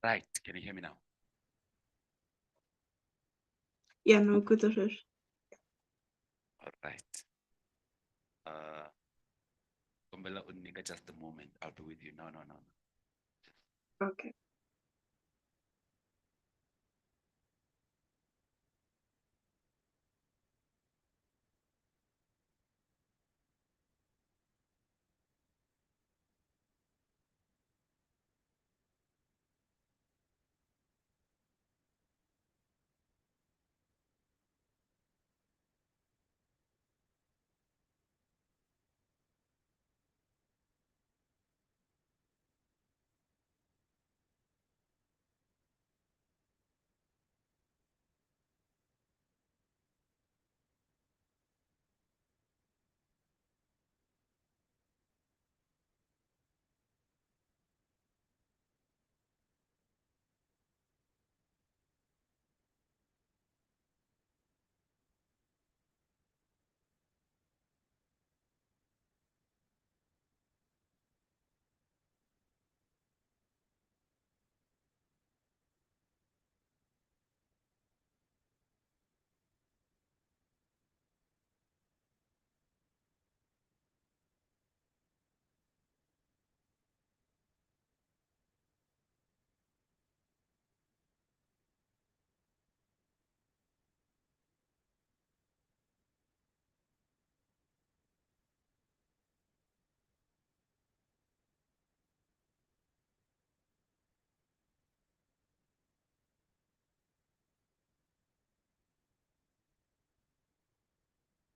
Right. Can you hear me now? Yeah, no, good of it. All right. Kumbela unika just a moment. I'll be with you. No, no, no, no. Okay.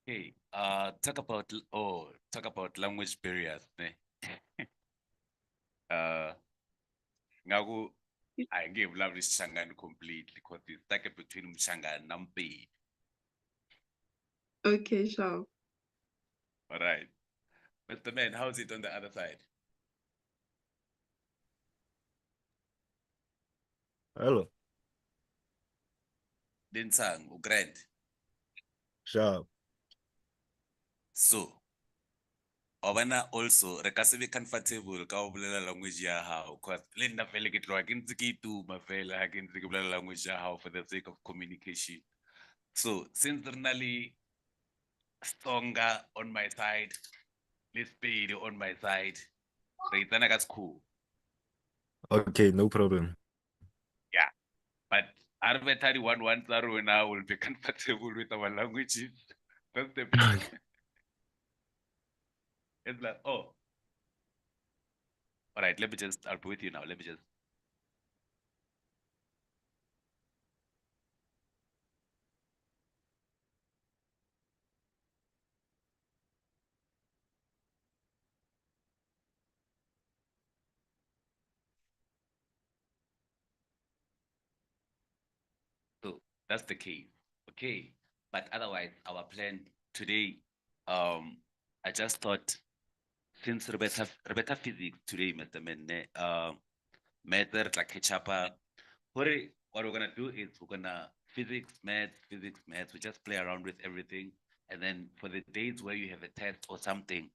Okay. Talk about language barriers. Ne? Uh, ngaku I gave love this Shangan completely because it's like between Shangan and Nampi. Okay, sure. All right. Mr. Man, how's it on the other side? Hello, Dinsang, Grand. sharp. So, Obana also, re ka se be comfortable ka ho bolela language ya hao. Because le nna fele ke tloha ke ntse ke ituma fela ha ke ntse ke bolela language ya hao for the sake of communication. So, since re na le Stonga on my side, le Spade on my side, re tsena ka sekgowa. Okay, no problem. Yeah. But Arbetari 1 now will be comfortable with our languages. That's the plan. It's like, oh, all right, I'll be with you now. Let me just. So that's the case. Okay. But otherwise, our plan today, I just thought since Rebecca physics today, Mr. Menne, method like Ketchapa, what we're gonna do is we're gonna physics, maths, we just play around with everything. And then for the days where you have a test or something,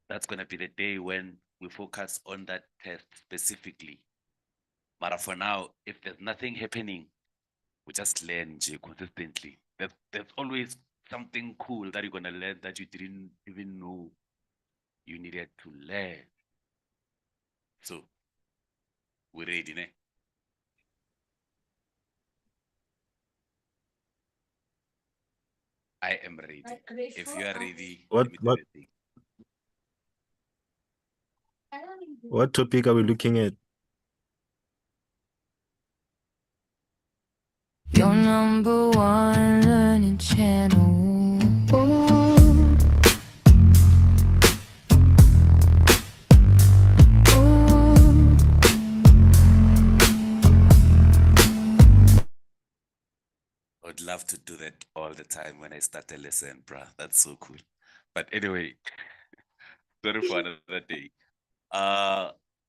that's gonna be the day when we focus on that test specifically. But for now, if there's nothing happening, we just learn consistently. There's always something cool that you're gonna learn that you didn't even know you needed to learn. So we're ready, ne? I am ready. If you are ready, What let me do what the thing. what topic are we looking at? Your number one learning channel. I would love to do that all the time when I start a lesson, bruh. That's so cool. But anyway, sorry for another day.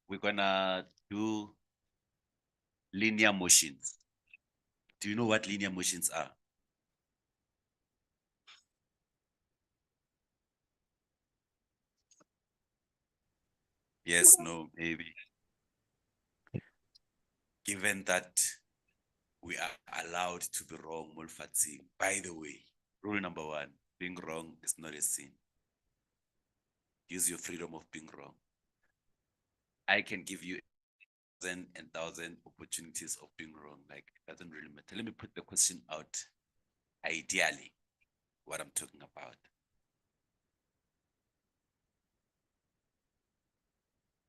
We're gonna do linear motions. Do you know what linear motions are? Yes, no, maybe. given that we are allowed to be wrong, Mulfatsing. By the way, rule number 1, being wrong is not a sin. Use your freedom of being wrong. I can give you 1,000 opportunities of being wrong. Like, it doesn't really matter. Let me put the question out. Ideally, what I'm talking about.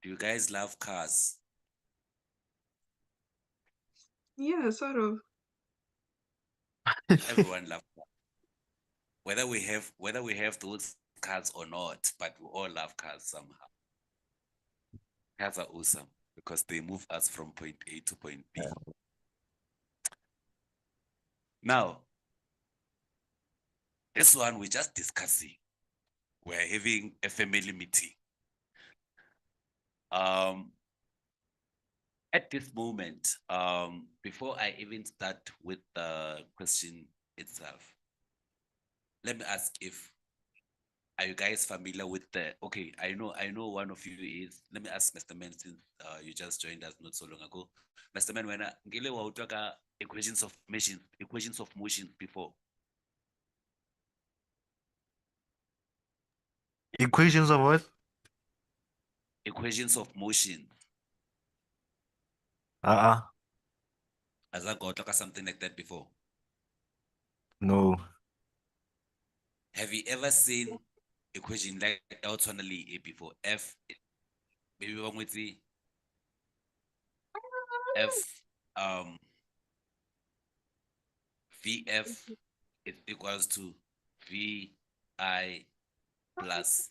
Do you guys love cars? Yeah, sort of. Everyone loves cars. Whether we have those cars or not, but we all love cars somehow. Cars are awesome because they move us from point A to point B. Now, this one we're just discussing. We're having a family meeting. At this moment, before I even start with the question itself, let me ask are you guys familiar with okay, I know one of you is, let me ask Mr. Man, since you just joined us not so long ago. Mr. Man, when ngile wa utlwa ka equations of motion before? Equations of what? Equations of motion. Has that got something like that before? No. Have you ever seen equation like alternately before? F, maybe one with the F, VF is equals to VI plus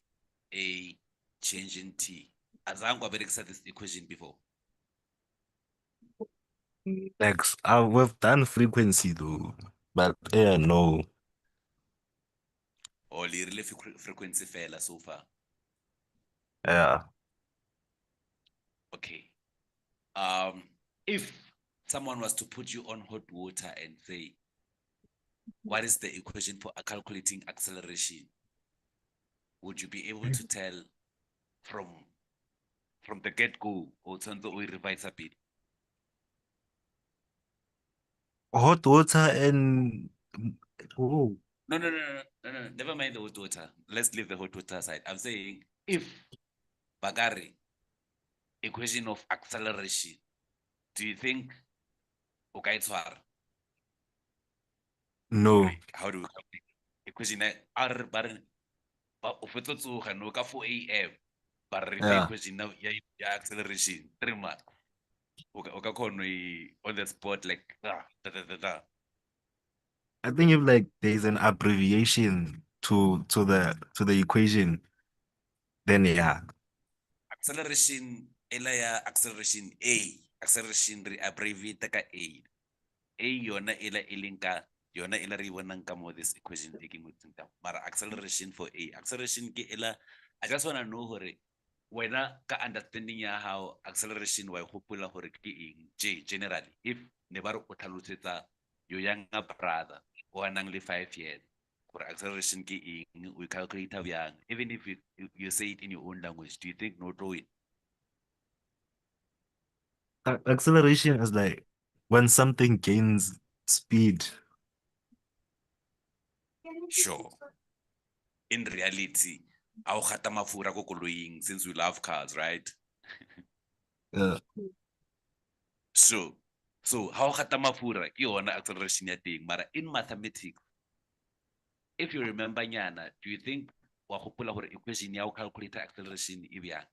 A change in T. As I'm going to this equation before. Like, we've done frequency though, but yeah, no. Or really frequency failure so far. Yeah. Okay. If someone was to put you on hot water and say, what is the equation for calculating acceleration? Would you be able to tell from the get-go, or something we revise a bit? Hot water and oh, No, never mind the hot water. Let's leave the hot water aside. I'm saying if Bagari equation of acceleration, do you think okay it's hard? no. Like, how do we calculate equation R bar o fetsa tsoga no ka 4 AM bar re Yeah. equation now ya acceleration 3 marks. Okay, on the spot like da. I think if like there's an abbreviation to the equation, then yeah. Acceleration ya acceleration A, acceleration re abbreviate ka A. A yona ela ilinka yona ela re bonang ka mo this equation taking with them. But acceleration for A, acceleration ke ela, I just want to know hore wena ka understanding ya how acceleration wa gopola hore ke eng generally if ne ba re o tlhalosetsa your younger brother o nang le 5 years hore acceleration ke eng we calculate byang, even if you say it in your own language, do you think no throw it? Acceleration is like when something gains speed. Sure. In reality, how gata mafura ko koloing since we love cars, right? Yeah. So how gata mafura ke yona acceleration ya teng, mara in mathematics, if you remember nyana, do you think wa gopola hore equation ya o calculate acceleration e byang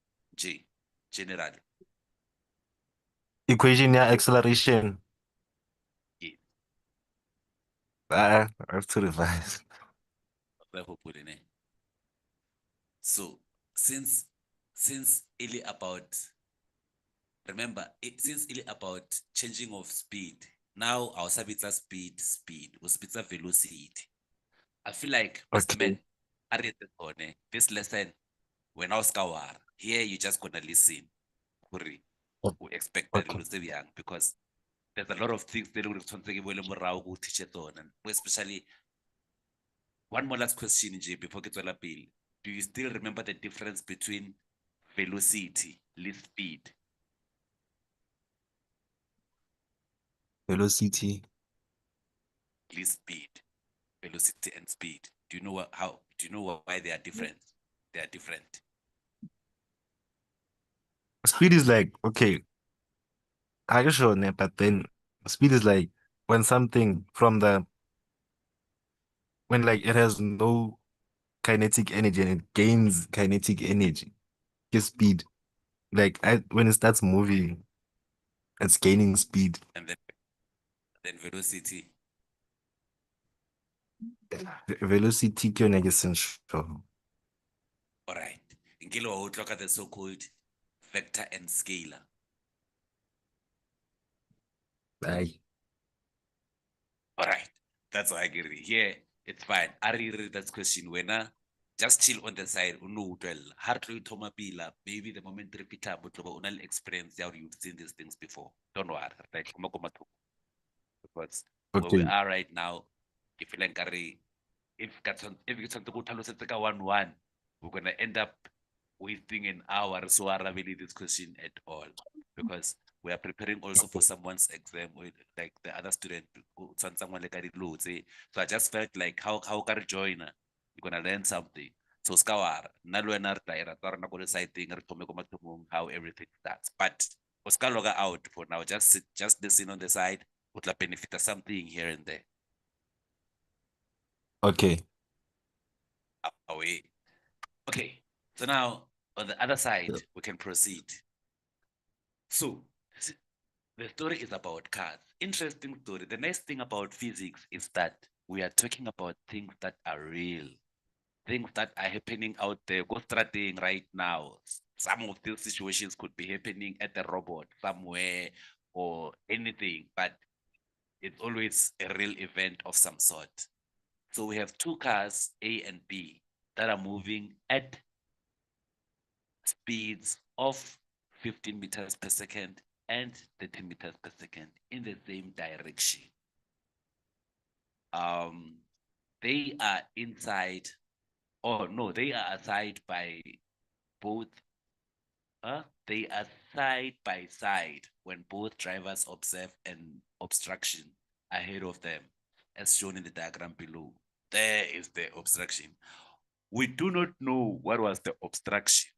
generally? Equation, yeah, acceleration. Yeah. I have to revise. So since really about, remember since really about changing of speed, now our sabitsa speed or sabitsa velocity. I feel like Mr. Okay. Man, this lesson when I was kawar here, you just gonna listen. We expect that because there's a lot of things that we teach it on, and especially one more last question, J, before get to the bill. Do you still remember the difference between velocity, least speed? velocity. Least speed, velocity and speed. Do you know do you know why they are different? They are different. Speed is like, okay, I can show ne, but then speed is like when something from when like it has no kinetic energy and it gains kinetic energy. Just speed. Like when it starts moving, it's gaining speed. And then velocity. Velocity ke yone ke seng sure. All right. Ngilo wa utlwa the so-called vector and scalar. Aye. All right. That's why I get it. Here, it's fine. I read that question when just chill on the side. No, well, hardly Toma Pila. Maybe the moment repeat up, but unal experience how you've seen these things before. Don't worry. Like, because where we Okay. are right now, if you like, if it's on the good 1-1, we're gonna end up wasting an hour. So I really this question at all because we are preparing also for someone's exam with like the other student who sent someone like I did loads. So I just felt like how can I join? You're gonna learn something. So skawar nalwena tira tarna ko side thing how everything starts. But Oscar log out for now. Just listen on the side. Would la benefit something here and there. Okay. Away. Okay. So now on the other side, we can proceed. So the story is about cars. Interesting story. The nice thing about physics is that we are talking about things that are real, things that are happening out there, go starting right now. Some of these situations could be happening at the robot somewhere or anything, but it's always a real event of some sort. So we have two cars, A and B, that are moving at speeds of 15 meters per second and 30 meters per second in the same direction. They are inside, or no, they are aside by both. They are side by side when both drivers observe an obstruction ahead of them, as shown in the diagram below. There is the obstruction. We do not know what was the obstruction.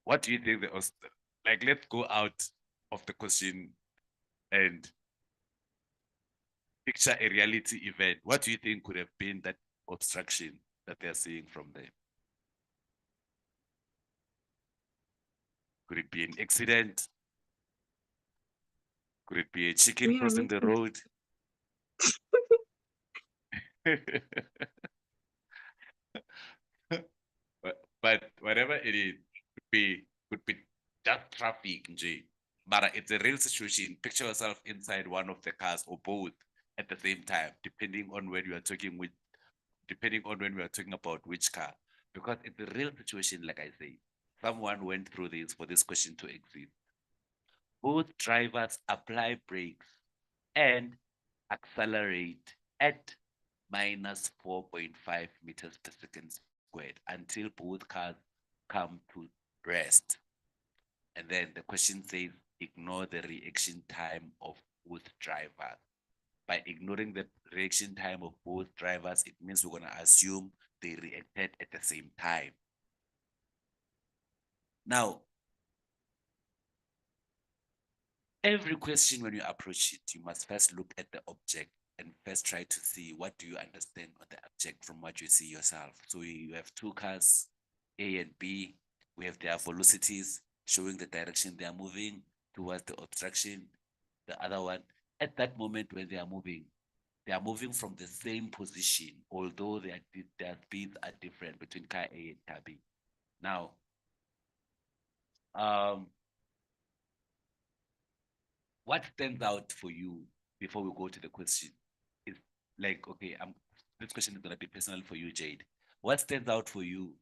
What do you think like? Let's go out of the question and picture a reality event. What do you think could have been that obstruction that they're seeing from there? Could it be an accident? Could it be a chicken Yeah, crossing the road? but whatever it is, could be just traffic, Nj. But it's a real situation. Picture yourself inside one of the cars or both at the same time, depending on when you are talking with, depending on when we are talking about which car. Because it's a real situation, like I say. Someone went through this for this question to exist. Both drivers apply brakes and accelerate at minus 4.5 meters per second squared until both cars come to rest. And then the question says, ignore the reaction time of both drivers. By ignoring the reaction time of both drivers, it means we're going to assume they reacted at the same time. Now, every question when you approach it, you must first look at the object and first try to see what do you understand on the object from what you see yourself. So you have two cars, A and B. We have their velocities showing the direction they are moving towards the obstruction. The other one, at that moment when they are moving from the same position, although their speeds are different between car A and car B. Now, what stands out for you before we go to the question is like, okay, this question is gonna be personal for you, Jade. What stands out for you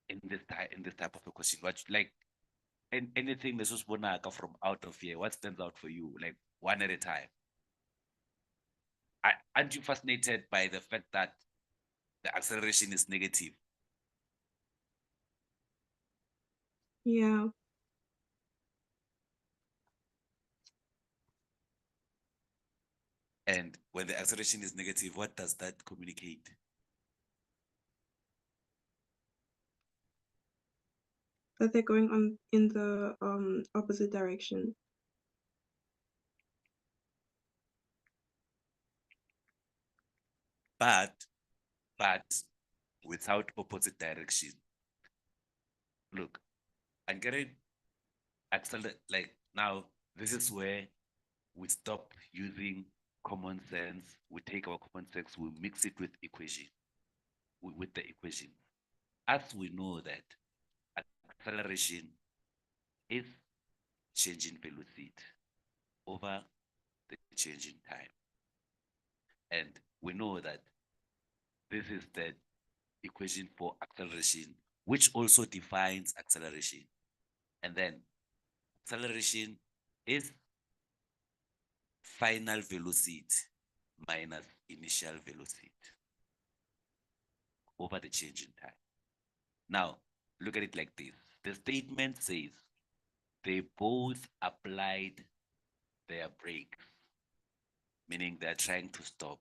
in this type of a question? What like anything that's just from out of here? What stands out for you? Like one at a time. Aren't you fascinated by the fact that the acceleration is negative? yeah, And when the acceleration is negative, what does that communicate? That they're going on in the opposite direction. But without opposite direction. Look, I'm getting accelerate, like now, this is where we stop using common sense. We take our common sense, we mix it with equation, with the equation. As we know that acceleration is changing velocity over the change in time. And we know that this is the equation for acceleration, which also defines acceleration. And then acceleration is final velocity minus initial velocity over the change in time. Now, look at it like this. The statement says they both applied their brakes, meaning they're trying to stop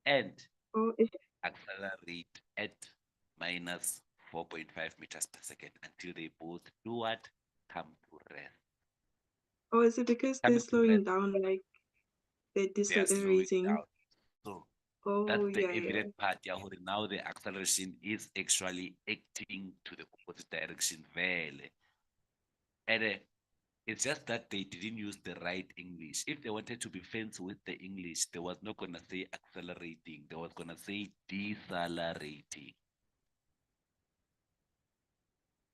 and Oh, is, accelerate at minus 4.5 meters per second until they both do what? Come to rest. oh, is it because they're Coming to slowing rest, down, like they're they are slowing decelerating? down. So Oh, that's the yeah, yeah. evident part. Yeah, now the acceleration is actually acting to the opposite direction. Well, and it's just that they didn't use the right English. If they wanted to be fancy with the English, they was not gonna say accelerating. They was gonna say decelerating.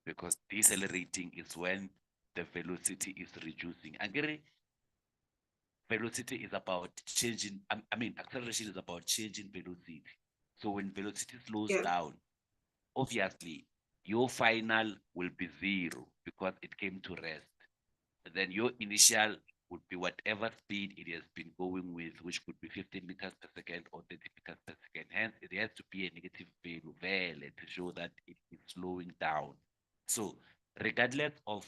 Because decelerating is when the velocity is reducing. And velocity is about changing, I mean, acceleration is about changing velocity. So when velocity slows Yeah. down, obviously your final will be 0 because it came to rest. And then your initial would be whatever speed it has been going with, which could be 15 meters per second or 30 meters per second. Hence, it has to be a negative value to show that it is slowing down. So regardless of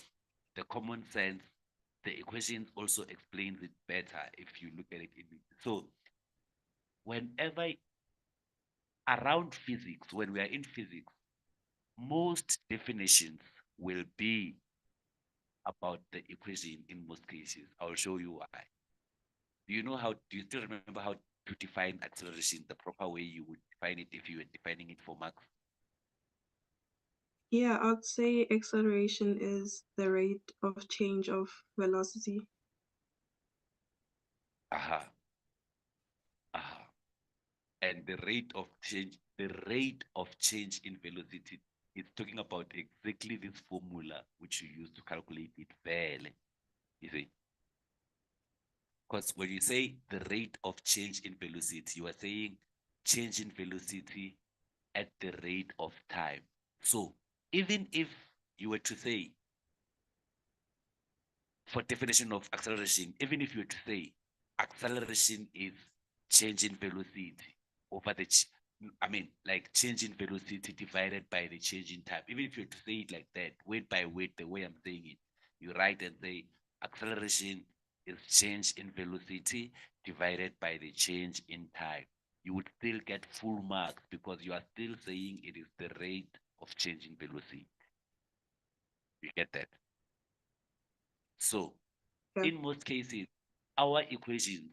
the common sense, the equation also explains it better if you look at it. So whenever around physics, when we are in physics, most definitions will be about the equation in most cases. I'll show you why. Do you still remember how to define acceleration the proper way you would define it if you were defining it for Max? Yeah, I'd say acceleration is the rate of change of velocity. Aha, aha. And the rate of change in velocity is talking about exactly this formula which you use to calculate it fairly. You see? Because when you say the rate of change in velocity, you are saying change in velocity at the rate of time. So even if you were to say, for definition of acceleration, even if you were to say acceleration is change in velocity over the, like change in velocity divided by the change in time. Even if you were to say it like that, word by word, the way I'm saying it, you write and say acceleration is change in velocity divided by the change in time. You would still get full marks because you are still saying it is the rate of change in velocity. You get that? So Yeah. in most cases, our equations,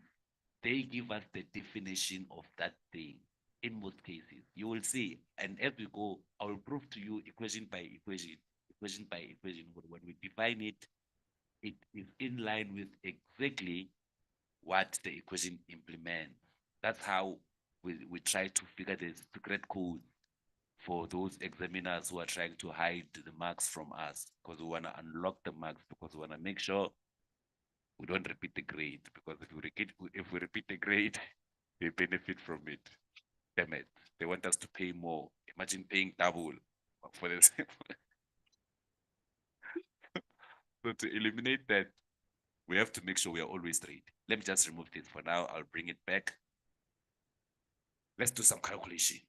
they give us the definition of that thing. In most cases, you will see, and as we go, I will prove to you equation by equation, equation by equation. But when we define it, it is in line with exactly what the equation implements. That's how we try to figure the secret code for those examiners who are trying to hide the marks from us, because we want to unlock the marks, because we want to make sure we don't repeat the grade, because if we repeat the grade, they benefit from it. Damn it. They want us to pay more. Imagine paying double for this. So to eliminate that, we have to make sure we are always straight. Let me just remove this for now. I'll bring it back. Let's do some calculation.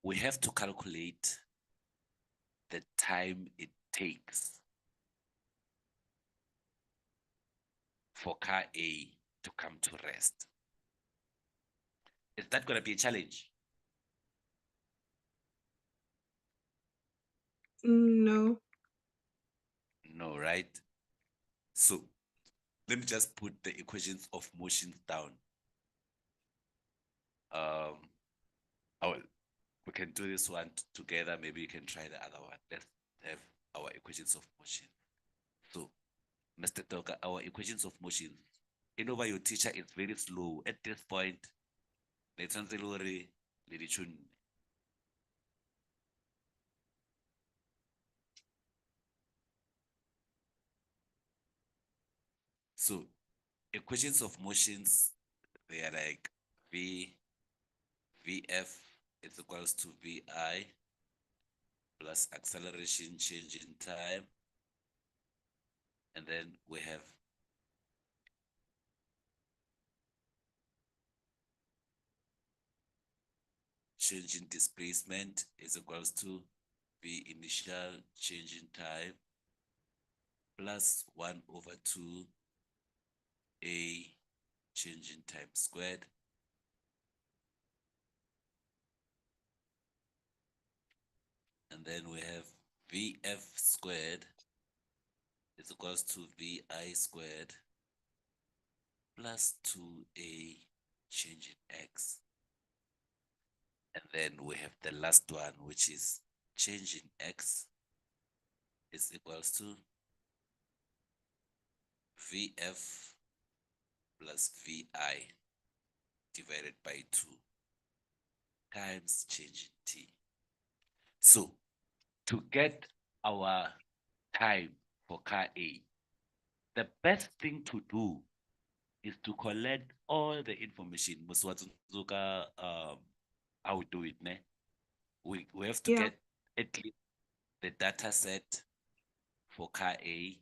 we have to calculate the time it takes for car A to come to rest. Is that going to be a challenge? No. No, right? So let me just put the equations of motions down. We can do this one together. Maybe you can try the other one. Let's have our equations of motion. So, Mr. Toka, our equations of motion. You know why your teacher is very slow at this point. So, equations of motions, they are like Vf is equals to Vi plus acceleration change in time. And then we have change in displacement is equals to V initial change in time plus 1 over 2 A change in time squared. And then we have Vf squared is equals to Vi squared plus 2A change in X. And then we have the last one, which is change in X is equals to Vf plus Vi divided by 2 times change in T. So to get our time for car A, the best thing to do is to collect all the information. How we do it, ne? We have to get at least the data set for car A,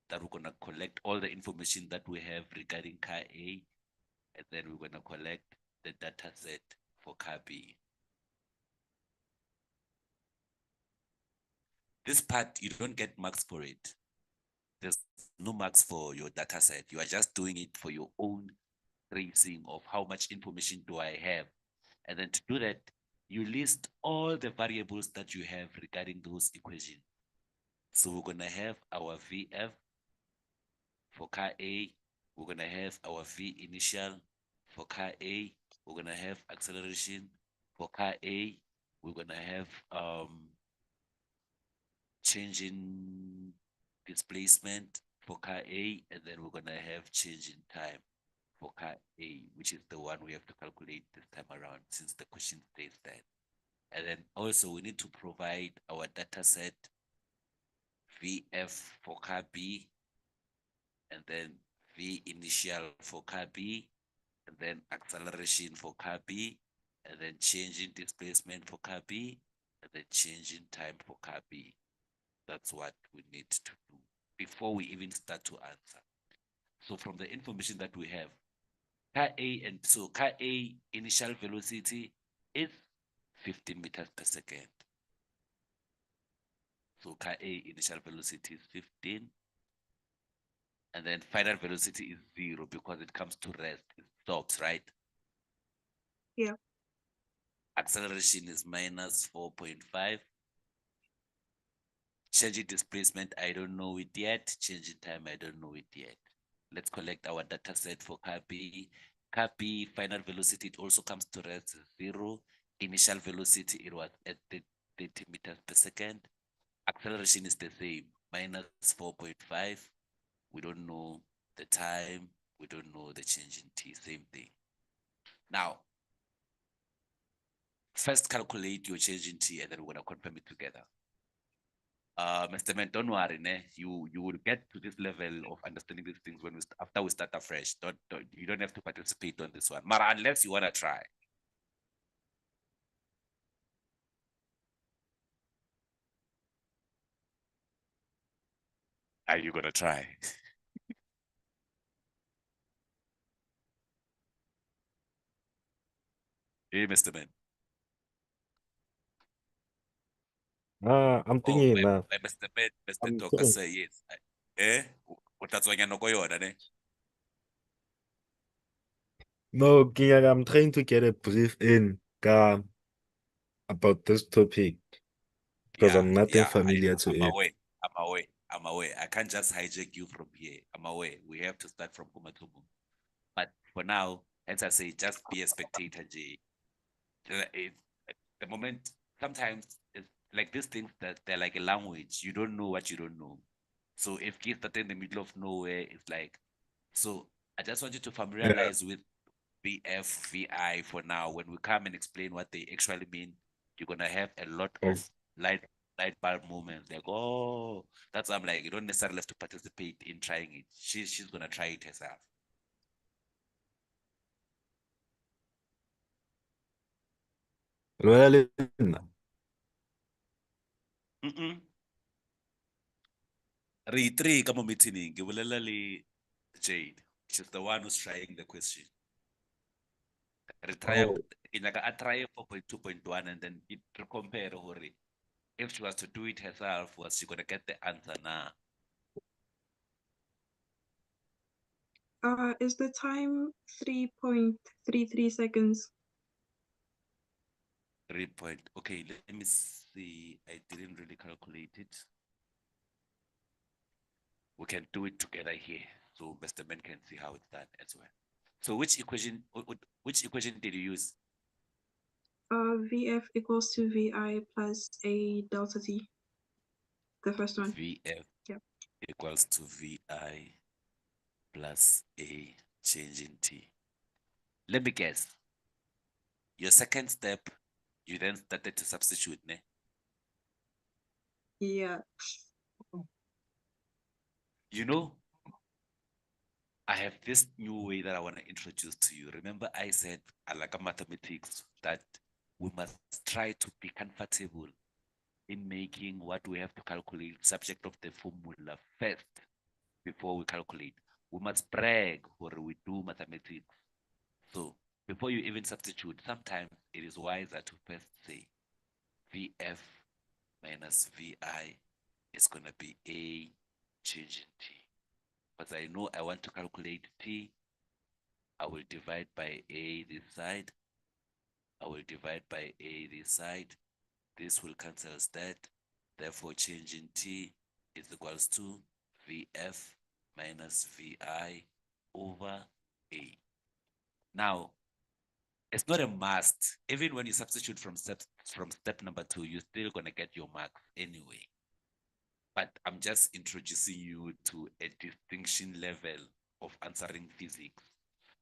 that we're gonna collect all the information that we have regarding car A, and then we're gonna collect the data set for car B. This part, you don't get marks for it. There's no marks for your data set. You are just doing it for your own tracing of how much information do I have. And then to do that, you list all the variables that you have regarding those equations. So we're gonna have our Vf for car A, we're gonna have our V initial for car A, we're gonna have acceleration for car A, we're gonna have change in displacement for car A, and then we're gonna have change in time for car A, which is the one we have to calculate this time around since the question states that. And then also we need to provide our data set Vf for car B, and then V initial for car B, and then acceleration for car B, and then change in displacement for car B, and then change in time for car B. That's what we need to do before we even start to answer. So from the information that we have, car A, and so car A initial velocity is 15 meters per second. So car A initial velocity is 15. And then final velocity is 0 because it comes to rest. It stops, right? Yeah. Acceleration is minus 4.5. Change in displacement, I don't know it yet. Change in time, I don't know it yet. Let's collect our data set for car B. Car B, final velocity, it also comes to rest 0. Initial velocity, it was at 30 meters per second. Acceleration is the same, minus 4.5. We don't know the time. We don't know the change in T, same thing. Now, first calculate your change in T, and then we're gonna confirm it together. Mr. Man, don't worry, ne? You will get to this level of understanding these things when after we start afresh. You don't have to participate on this one, Mara, unless you wanna try. Are you gonna try? Hey, Mr. Man. I'm Oh, thinking now. Mr. Man, Mr. I'm Doka, thinking. sir, yes. O tla tswanya noko yona, ne? No, King, I'm trying to get a brief in about this topic because I'm nothing familiar to I'm it. aware. I'm aware. I can't just hijack you from here. I'm aware. We have to start from Kumatumu. But for now, as I say, just be a spectator, Jay. At the moment, sometimes it's like these things that they're like a language. You don't know what you don't know. So if kids start in the middle of nowhere, it's like, so I just want you to Yeah. familiarize with VF, VI for now. When we come and explain what they actually mean, you're gonna have a lot Okay. of light bulb moments. Like, oh, that's why I'm like, you don't necessarily have to participate in trying it. She's gonna try it herself. Well, Mm-mm. Re three kamo meeting, ke bolela le Jade. She's the one who's trying the question. Re try oh, like I try 4.2.1 and then it compare hore if she was to do it herself, was she gonna get the answer now? Is the time 3.33 seconds? 3 point. Okay, let me see. I didn't really calculate it. We can do it together here, so Mr. Ben can see how it's done as well. So which equation did you use? VF equals to VI plus A delta T. The first one. VF Yep. equals to VI plus A change in T. Let me guess. Your second step, you then started to substitute, ne? Yeah. You know, I have this new way that I want to introduce to you. Remember, I said I like mathematics that we must try to be comfortable in making what we have to calculate subject of the formula first before we calculate. We must brag or we do mathematics. So before you even substitute, sometimes it is wiser to first say VF minus VI is going to be A change in T. But I know I want to calculate T, I will divide by A this side. I will divide by A this side. This will cancel that. Therefore, change in T is equals to VF minus VI over A. Now, it's not a must. Even when you substitute from step number 2, you're still gonna get your marks anyway. But I'm just introducing you to a distinction level of answering physics.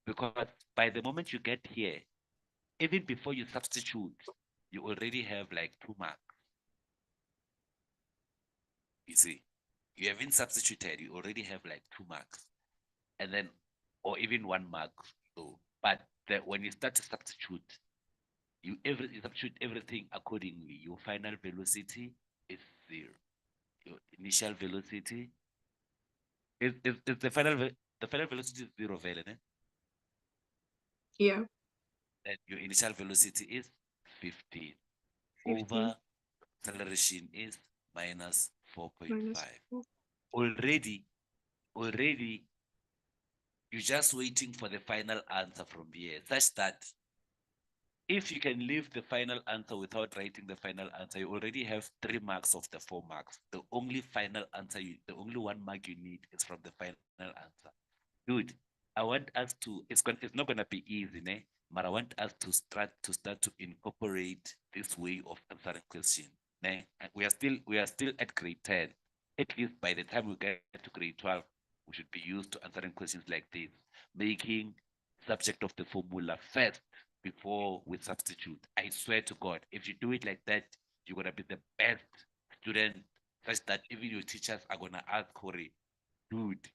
Because by the moment you get here, even before you substitute, you already have like 2 marks. You see, you haven't substituted, you already have like 2 marks. And then, or even 1 mark. So, but when you start to substitute, you substitute everything accordingly. Your final velocity is 0. Your initial velocity is the final velocity is 0 value, eh? Yeah. Then your initial velocity is 15 15 over acceleration is minus 4.5. minus 4. Already, you're just waiting for the final answer from here, such that if you can leave the final answer without writing the final answer, you already have 3 marks of the 4 marks. The only final answer, the only 1 mark you need is from the final answer. Dude, I want us to, it's not gonna be easy, ne? But I want us to start to incorporate this way of answering question. Ne? And we are still at grade 10. At least by the time we get to grade 12, we should be used to answering questions like this, making subject of the formula first before we substitute. I swear to God, if you do it like that, you're gonna be the best student, such that even your teachers are gonna ask Corey, dude,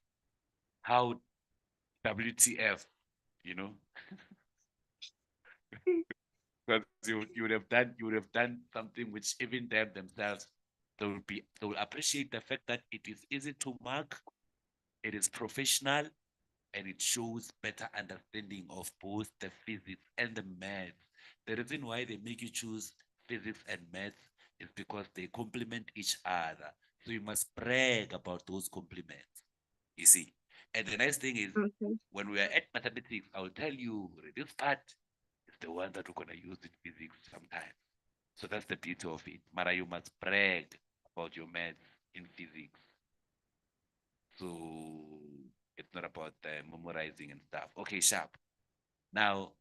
how WTF, you know? Because you would have done something which even them themselves they will appreciate the fact that it is easy to mark, it is professional, and it shows better understanding of both the physics and the math. The reason why they make you choose physics and math is because they complement each other. So you must brag about those compliments. You see. And the nice thing is, Okay. when we are at mathematics, I will tell you this part is the one that we're gonna use in physics sometime. So that's the beauty of it. Mara, you must brag about your maths in physics. So it's not about memorizing and stuff. Okay, sharp. Now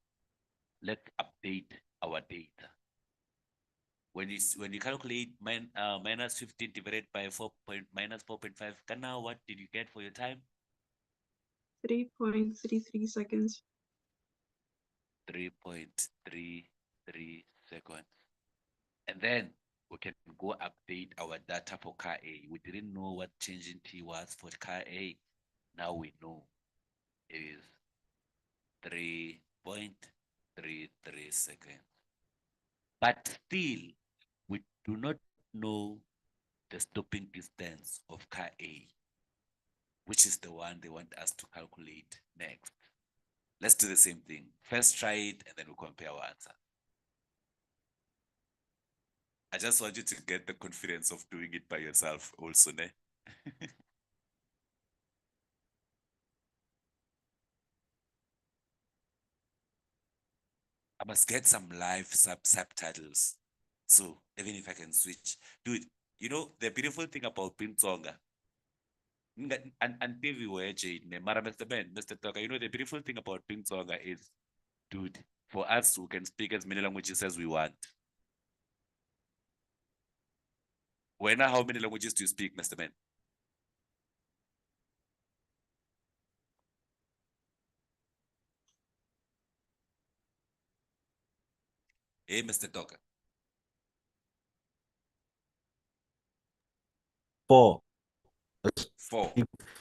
let's update our data. When you calculate minus 15 divided by 4.5, now what did you get for your time? 3.33 seconds. 3.33 seconds. And then we can go update our data for car A. We didn't know what changing T was for car A. Now we know it is 3.33 seconds. But still, we do not know the stopping distance of car A, which is the one they want us to calculate next. Let's do the same thing. First try it and then we'll compare our answer. I just want you to get the confidence of doing it by yourself also, ne? I must get some live subtitles. So even if I can switch, dude, you know, the beautiful thing about Pintsonga, and TV were Mara Mr. Ben, Mr. Toka, you know, the beautiful thing about Pintsonga is, dude, for us who can speak as many languages as we want. When how many languages do you speak, Mr. Ben? Hey, Mr. Toka. 4. 4.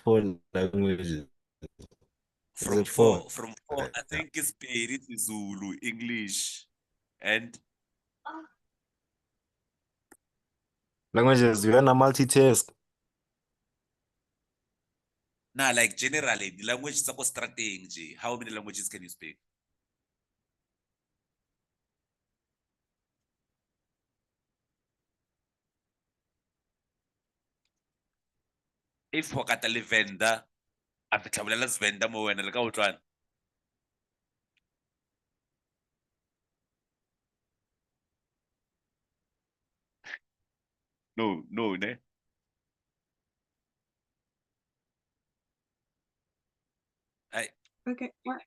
4 languages. Is From it 4? from four, I think it's Pedi, Zulu, English, and Languages, you wanna multitask. now, like generally, the language is strategy. How many languages can you speak? If wakatali venda, afitlhabolela Sevenda mo wena le ka utlwana. No, ne? Ay, Okay. What?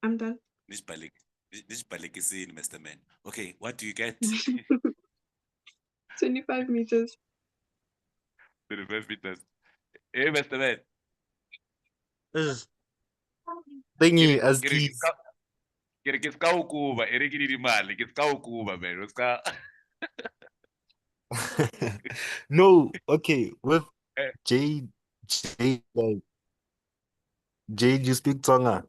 I'm done. this balik is in Mr. Man. Okay, what do you get? 25 meters. 25 meters. Hey, Mr. Man. Thingy as keys. Kere ke ska o kuba, ere ke di mali, ke ska o kuba, man. O ska No, okay, with Eh, Jade, like Jade, you speak Tonga.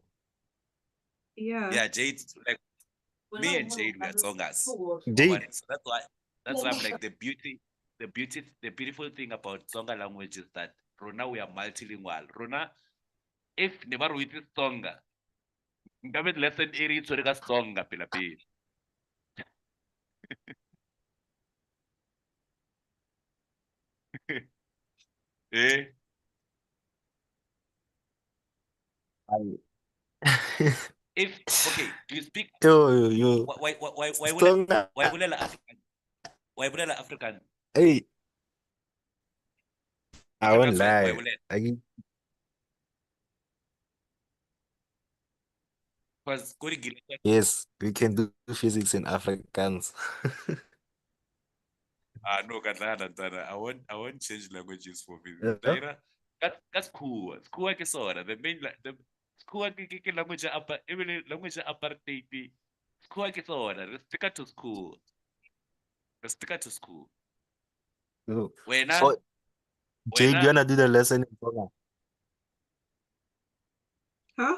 Yeah. yeah, Jade, like me and Jade, we are Tsongas. Jade, So that's why I'm like the beautiful thing about Tsonga language is that Rona we are multilingual. Rona, if never with this Tsonga, ngabe lesson eri tsore ka Tsonga pela pele. Eh? If okay, do you speak yo, Tonga. why bulela African? Why bulela African? Hey, I won't Why lie. bulela? Because Yes, we can do physics in Afrikaans. no, Katana. I won't change languages for physics. Yeah. Daira, that's cool. School ke sora. The main the school ke language apa even language apartheid. School ke sora. Stick to school. Stick to school. No. Wena Oh, Jade, you wena wanna do the lesson in Tonga? Huh?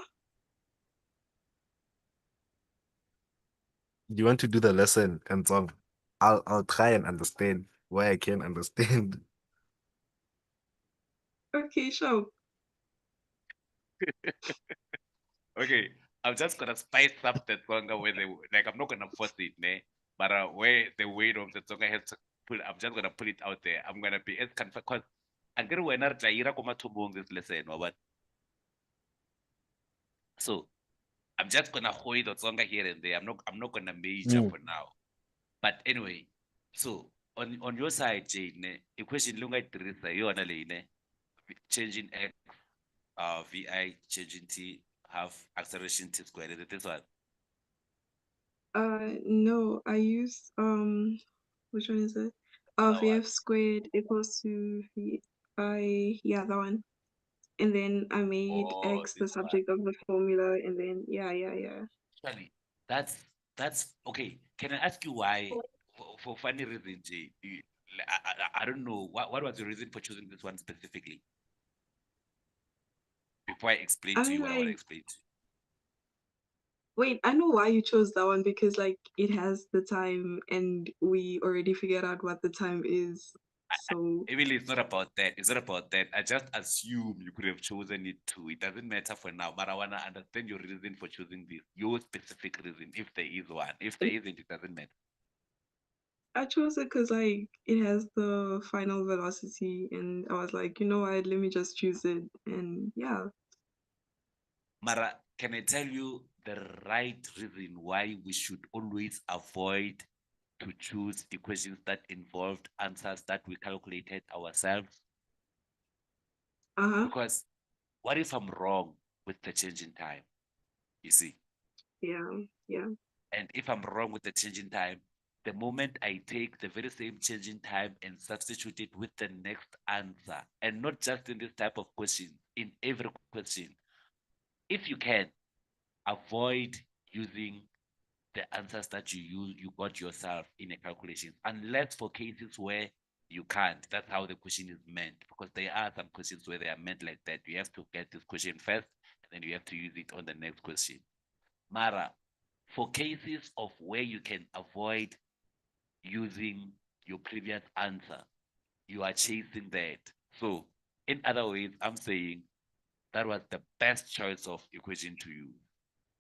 You want to do the lesson in Tonga? I'll try and understand why I can understand. Okay, sure. okay. I'm just gonna spice up the song where they like I'm not gonna force it, ne? but where the weight of the song I have to put, I'm just gonna put it out there. I'm gonna be as confident because I get when I this lesson or what. So I'm just gonna hold the song here and there. I'm not gonna major for now. But anyway, so on your side, Jane, equation lunga itirisa yona le ne changing x vi changing t half acceleration t squared. Is it this one? No, I used which one is it? That one. VF squared equals to VI, yeah, that one. And then I made Oh, X the this one. subject of the formula, and then yeah. Actually, that's okay. Can I ask you why? For funny reason, Jay. I don't know what was the reason for choosing this one specifically. Before I explain I to you mean, what I want to like, explain to you. wait, I know why you chose that one because like it has the time, and we already figured out what the time is. So Emily, it's not about that. It's not about that. I just assume you could have chosen it too. It doesn't matter for now, but I wanna understand your reason for choosing this. Your specific reason, if there is one. If there isn't, it doesn't matter. I chose it because like it has the final velocity, and I was like, you know what, let me just choose it, and yeah. Mara, can I tell you the right reason why we should always avoid to choose equations that involved answers that we calculated ourselves? Uh-huh. Because what if I'm wrong with the change in time? You see, Yeah. and if I'm wrong with the change in time, the moment I take the very same change in time and substitute it with the next answer, and not just in this type of question, in every question, if you can avoid using the answers that you got yourself in a calculation, unless for cases where you can't. That's how the question is meant, because there are some questions where they are meant like that. You have to get this question first, and then you have to use it on the next question. Mara, for cases of where you can avoid using your previous answer, you are chasing that. So, in other ways, I'm saying that was the best choice of equation to use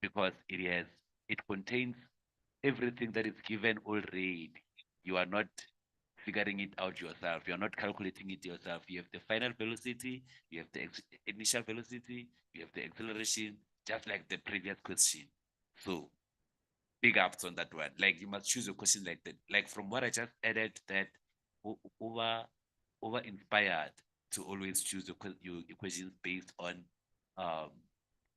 because it contains everything that is given already. You are not figuring it out yourself. You're not calculating it yourself. You have the final velocity, you have the initial velocity, you have the acceleration, just like the previous question. So big ups on that one. Like you must choose a question like that. Like from what I just added, that over inspired to always choose your equations based on um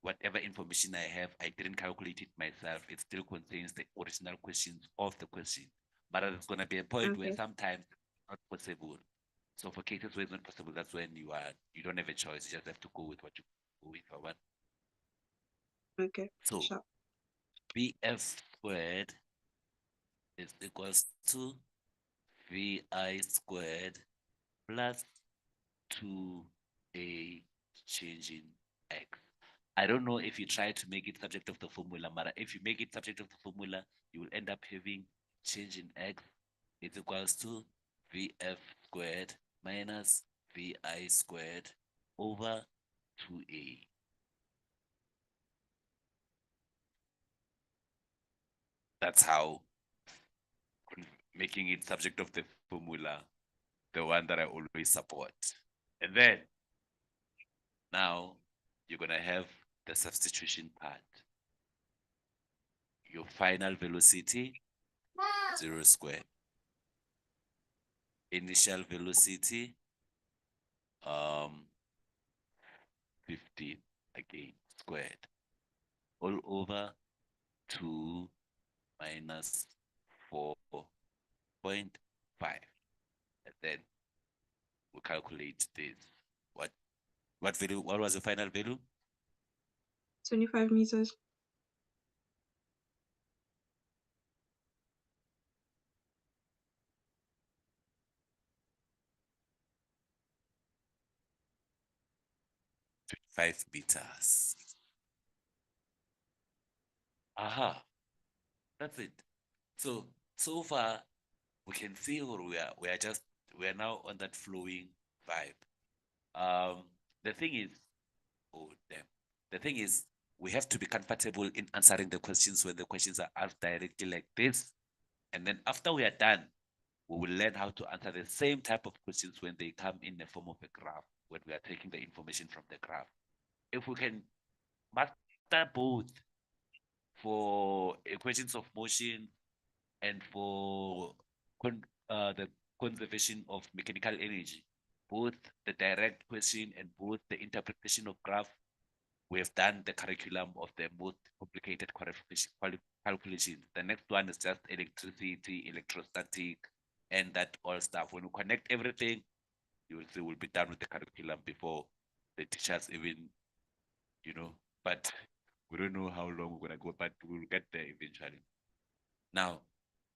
whatever information I have. I didn't calculate it myself. It still contains the original questions of the question. But there's gonna be a point where Okay. sometimes it's not possible. So for cases where it's not possible, that's when you don't have a choice. You just have to go with what you go with or what. Okay. So Sure. BF squared is equals to VI squared plus 2a changing x. I don't know if you try to make it subject of the formula, but if you make it subject of the formula, you will end up having change in x is equals to vf squared minus vi squared over 2a. That's how making it subject of the formula, the one that I always support. And then now you're gonna have the substitution part. Your final velocity, 0 squared. Initial velocity, 15 again squared. All over 2 minus 4.5. And then we calculate this. What value? What was the final value? 25 meters. Five meters. Aha, that's it. So far we can see or we are now on that flowing vibe. The thing is, oh damn. The thing is, we have to be comfortable in answering the questions when the questions are asked directly like this, And then after we are done, we will learn how to answer the same type of questions when they come in the form of a graph, when we are taking the information from the graph. If we can master both for equations of motion and for the conservation of mechanical energy, both the direct question and both the interpretation of graph, we have done the curriculum of the most complicated calculation. The next one is just electricity, electrostatic, and that all stuff. When we connect everything, you will see we'll be done with the curriculum before the teachers even, but we don't know how long we're gonna go, but we'll get there eventually. Now,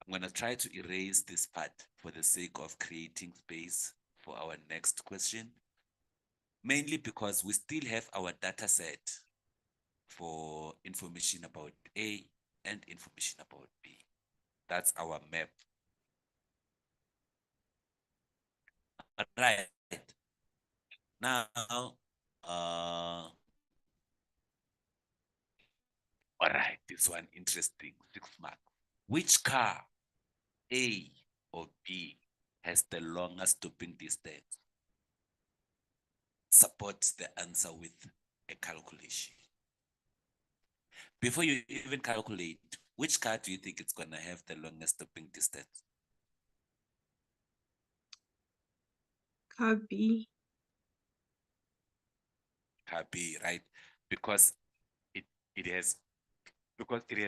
I'm gonna try to erase this part for the sake of creating space for our next question, mainly because we still have our data set for information about A and information about B. That's our map. Right. Now, all right, this one interesting, 6 mark. Which car, A or B, has the longest stopping distance? Support the answer with a calculation. Before you even calculate, which car do you think it's gonna have the longest stopping distance? Car B. Car B, right? Because it has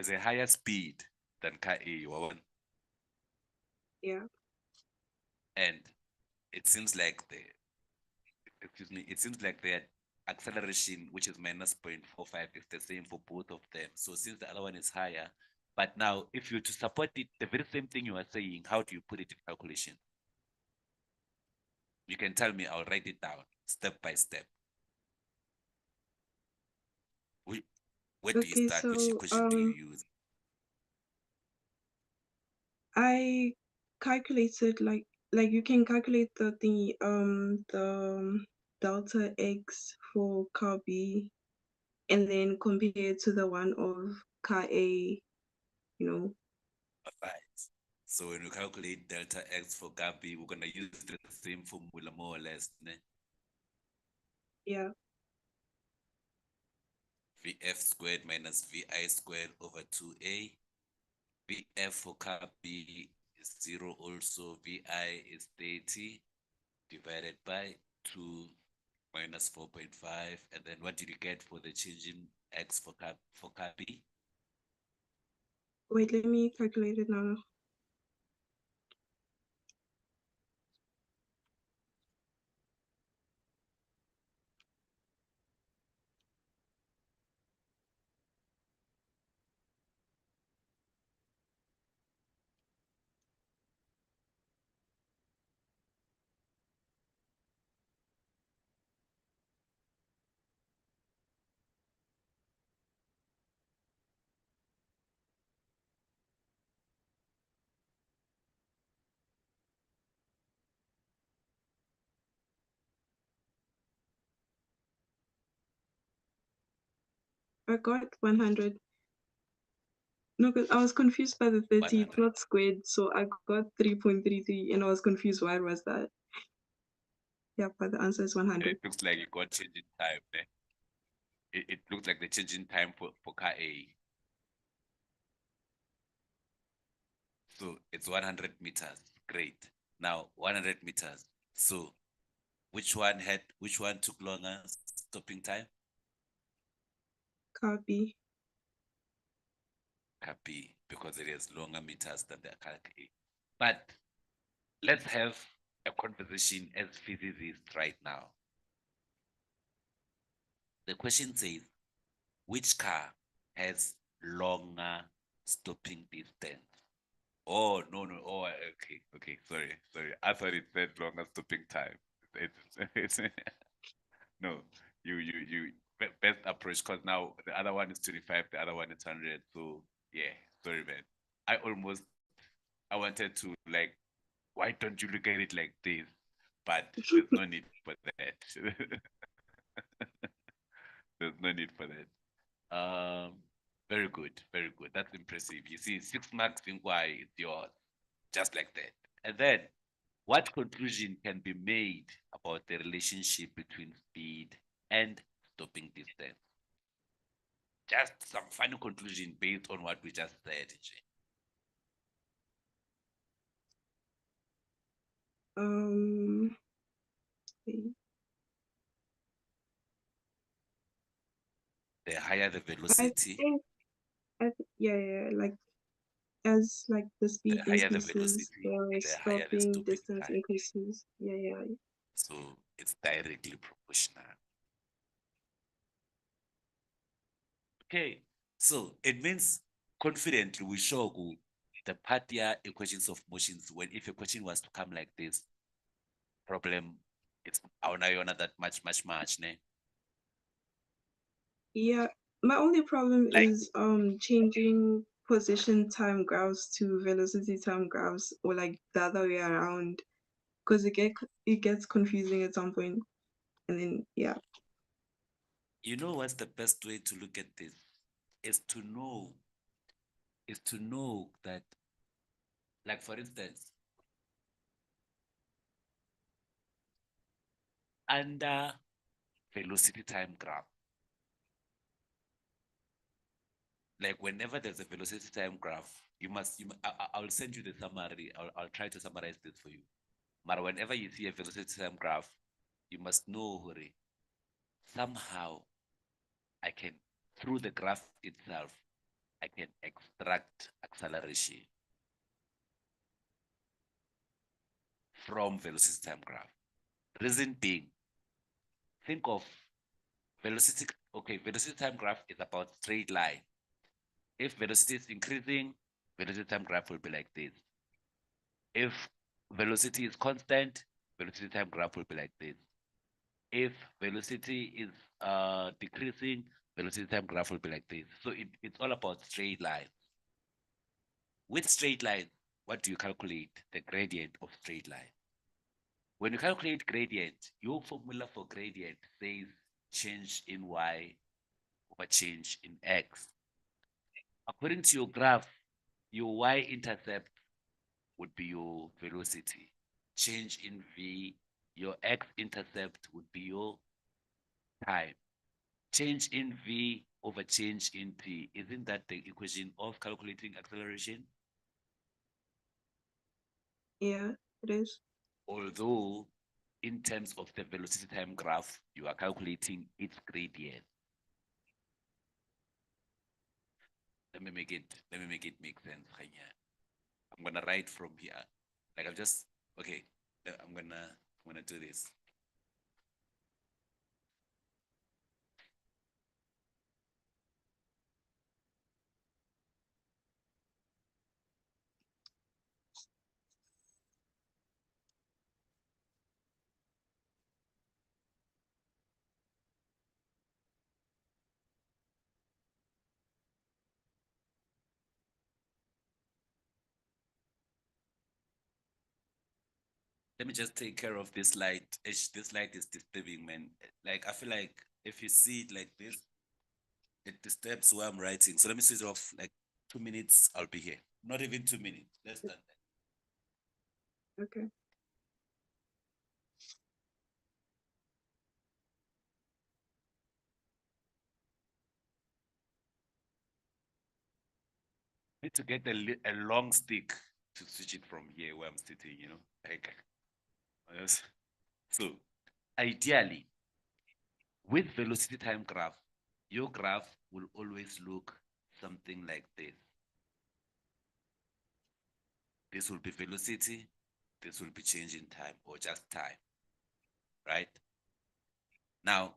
a higher speed than car A, Yeah. and it seems like the acceleration, which is minus 0.45, is the same for both of them. So since the other one is higher, but now if you to support it, the very same thing you are saying, how do you put it in calculation? You can tell me, I'll write it down step by step. Where do you Okay, start? Which so equation do you use? I calculated like you can calculate the delta X for car B and then compare it to the one of car A, you know. Right. So when we calculate delta X for car B, we're gonna use the same formula more or less. Ne? Yeah. Vf squared minus Vi squared over 2a. Vf for car B is 0 also. Vi is 30 divided by 2 minus 4.5. And then what did you get for the change in X for car B? Wait, let me calculate it now. I got 100. No, because I was confused by the 30. It's 100. not squared, so I got 3.33 and I was confused why was that. Yeah, but the answer is 100. It looks like you got change in time. Eh? It looks like the change in time for car A. So it's 100 meters. Great. Now 100 meters. So which one took longer stopping time? Car B. Car B, because it has longer meters than the car A. But let's have a conversation as physicists right now. The question says, which car has longer stopping distance? Oh, no. Oh, okay. Sorry. I thought it said longer stopping time. It's no, you best approach, because now the other one is 25, the other one is 100. So yeah, sorry, man. I wanted to like, why don't you look at it like this? But there's no need for that. There's no need for that. Very good. That's impressive. You see, 6 marks in why it's yours. just like that. And then what conclusion can be made about the relationship between speed and stopping distance? Just some final conclusion based on what we just said. Wait, The higher the I velocity, think, yeah, like as like the speed the higher the increases, velocity, the the higher the stopping stopping distance time. increases. Yeah. So it's directly proportional. Okay, so it means confidently we show the partial equations of motions when if a question was to come like this, problem it's not that much, ne? Yeah, my only problem Like is changing position time graphs to velocity time graphs or like the other way around because it gets confusing at some point and then yeah. you know what's the best way to look at this is to know that, like for instance, under velocity time graph, like whenever there's a velocity time graph, I'll send you the summary. I'll try to summarize this for you. But whenever you see a velocity time graph, you must know, Hori, somehow I can, through the graph itself, I can extract acceleration from velocity time graph. Reason being, think of velocity time graph is about straight line. If velocity is increasing, velocity time graph will be like this. If velocity is constant, velocity time graph will be like this. If velocity is decreasing, velocity time graph will be like this. So it's all about straight lines. With straight lines, what do you calculate? The gradient of straight line. When you calculate gradient, your formula for gradient says change in y over change in x. According to your graph, your y-intercept would be your velocity. Change in v, your x-intercept would be your time. Change in v over change in t. Isn't that the equation of calculating acceleration? Yeah, it is. Although in terms of the velocity time graph, you are calculating its gradient. Let me make it make sense. I'm gonna write from here. Like I'm just okay. I'm gonna do this. Let me just take care of this light. This light is disturbing, man. Like I feel like if you see it like this, it disturbs where I'm writing. So let me switch it off. Like 2 minutes, I'll be here. Not even 2 minutes. Less than that. Okay. Need to get a long stick to switch it from here where I'm sitting, like yes. So ideally, with velocity time graph, your graph will always look something like this. This will be velocity, this will be change in time or just time, right? Now,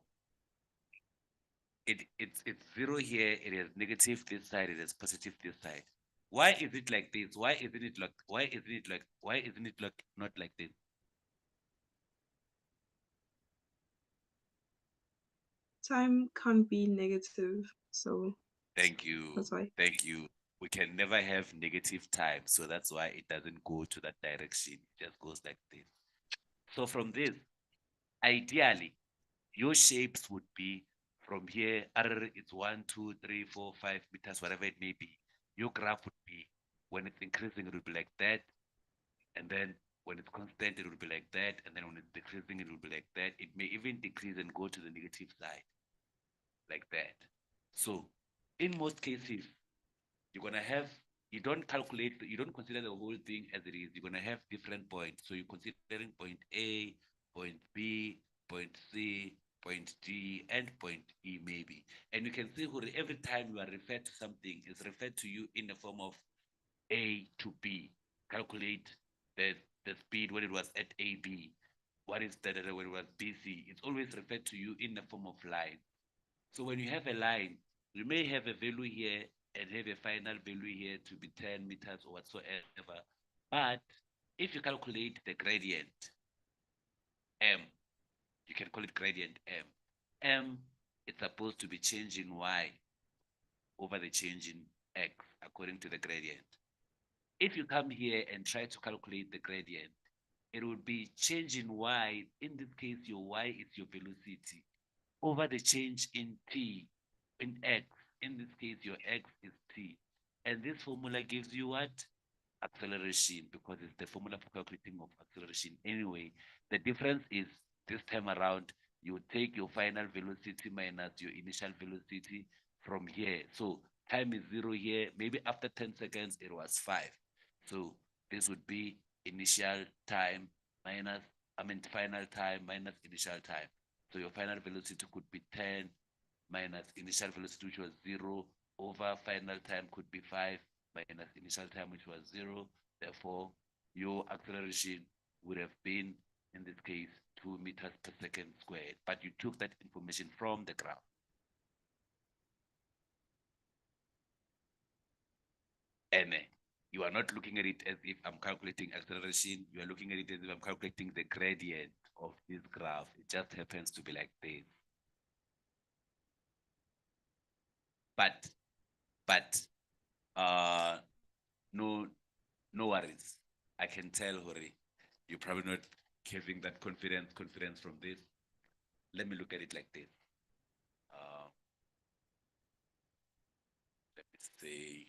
it's zero here, it is negative this side, it is positive this side. Why is it like this? Why isn't it like not like this? Time can't be negative, so Thank you. that's why. Thank you. We can never have negative time. So that's why it doesn't go to that direction. It just goes like this. So from this, ideally, your shapes would be from here, it's 1, 2, 3, 4, 5 meters, whatever it may be. Your graph would be, when it's increasing, it would be like that. And then when it's constant, it will be like that. And then when it's decreasing, it will be like that. It may even decrease and go to the negative side, like that. So in most cases, you're gonna have, you don't calculate, you don't consider the whole thing as it is. You're gonna have different points. So you're considering point A, point B, point C, point D, and point E maybe. And you can see every time you are referred to something, it's referred to you in the form of A to B. Calculate the speed when it was at AB. What is the when it was BC? It's always referred to you in the form of line. So when you have a line, you may have a value here and have a final value here to be 10 meters or whatsoever. But if you calculate the gradient, M, you can call it gradient M. M is supposed to be changing Y over the change in X according to the gradient. If you come here and try to calculate the gradient, it will be changing Y. In this case, your Y is your velocity over the change in T, in X. In this case, your X is T. And this formula gives you what? Acceleration, because it's the formula for calculating of acceleration. Anyway, the difference is this time around, you take your final velocity minus your initial velocity from here. So time is 0 here. Maybe after 10 seconds, it was 5. So this would be initial time minus, final time minus initial time. So your final velocity could be 10 minus initial velocity, which was 0, over final time could be 5 minus initial time, which was 0. Therefore, your acceleration would have been, in this case, 2 meters per second squared. But you took that information from the graph. And you are not looking at it as if I'm calculating acceleration. You are looking at it as if I'm calculating the gradient of this graph. It just happens to be like this. But no worries. I can tell, Hori, you're probably not having that confidence from this. Let me look at it like this. Let me say.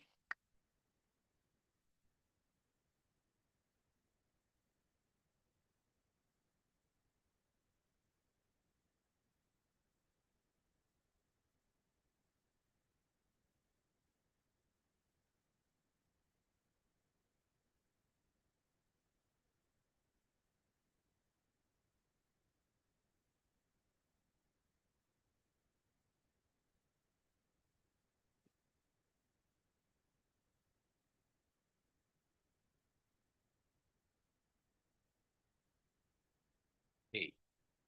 Hey,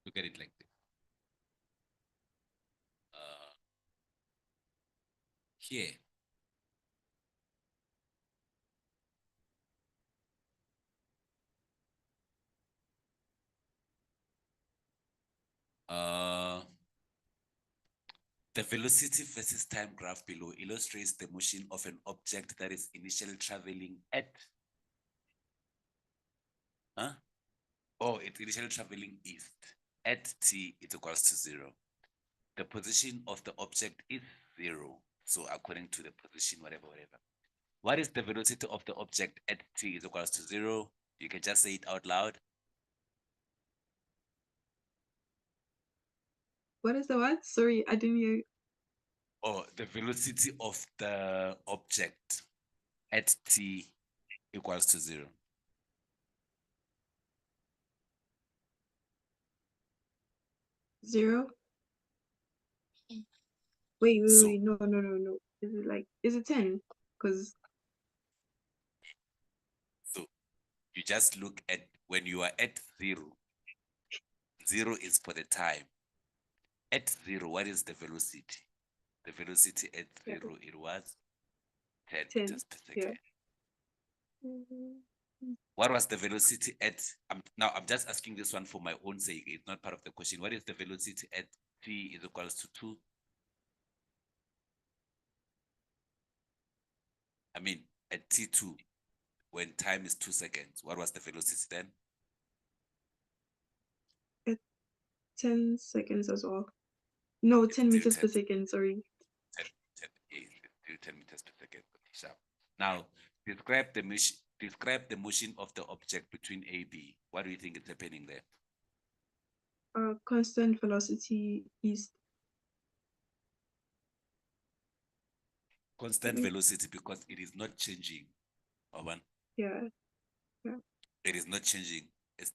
look at it like this. Here. The velocity versus time graph below illustrates the motion of an object that is initially traveling at, it's initially traveling east. At t is equals to 0. The position of the object is 0. So according to the position, whatever. What is the velocity of the object at t is equals to 0? You can just say it out loud. What is the what? Sorry, I didn't hear. Oh, the velocity of the object at t equals to 0. Zero. Wait, no. Is it 10? Because so you just look at when you are at 0. 0 is for the time. At 0, what is the velocity? The velocity at 0, it was 10 meters per second. Yeah. What was the velocity at? Now I'm just asking this one for my own sake. It's not part of the question. What is the velocity at t is equals to 2? I mean, at t2, when time is 2 seconds, what was the velocity then? 10 seconds as well. No, 10 meters per second, sorry. 10 meters per second. Now, describe the motion. Describe the motion of the object between A, B. What do you think is happening there? Constant velocity east. Constant Mm. velocity because it is not changing. Oban. Yeah. It is not changing. It's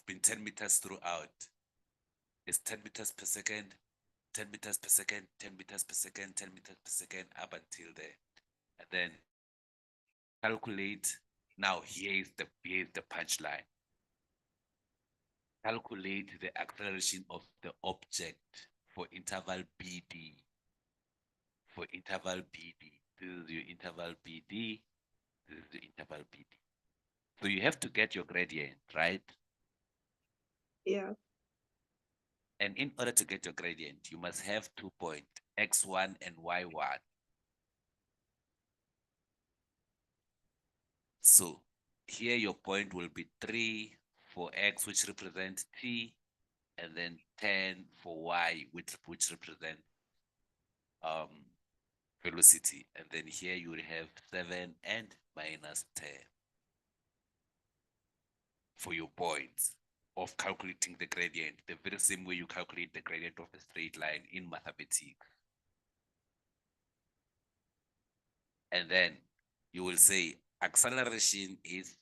been 10 meters throughout. It's 10 meters per second, 10 meters per second, 10 meters per second, 10 meters per second, up until there. And then calculate. Now here's the punchline. Calculate the acceleration of the object for interval BD. For interval BD. This is your interval BD. This is the interval BD. So you have to get your gradient, right? Yeah. And in order to get your gradient, you must have 2 points, x1 and y1. So here your point will be 3 for x, which represents t, and then 10 for y, which represents velocity. And then here you will have 7 and minus 10 for your points of calculating the gradient, the very same way you calculate the gradient of a straight line in mathematics. And then you will say acceleration is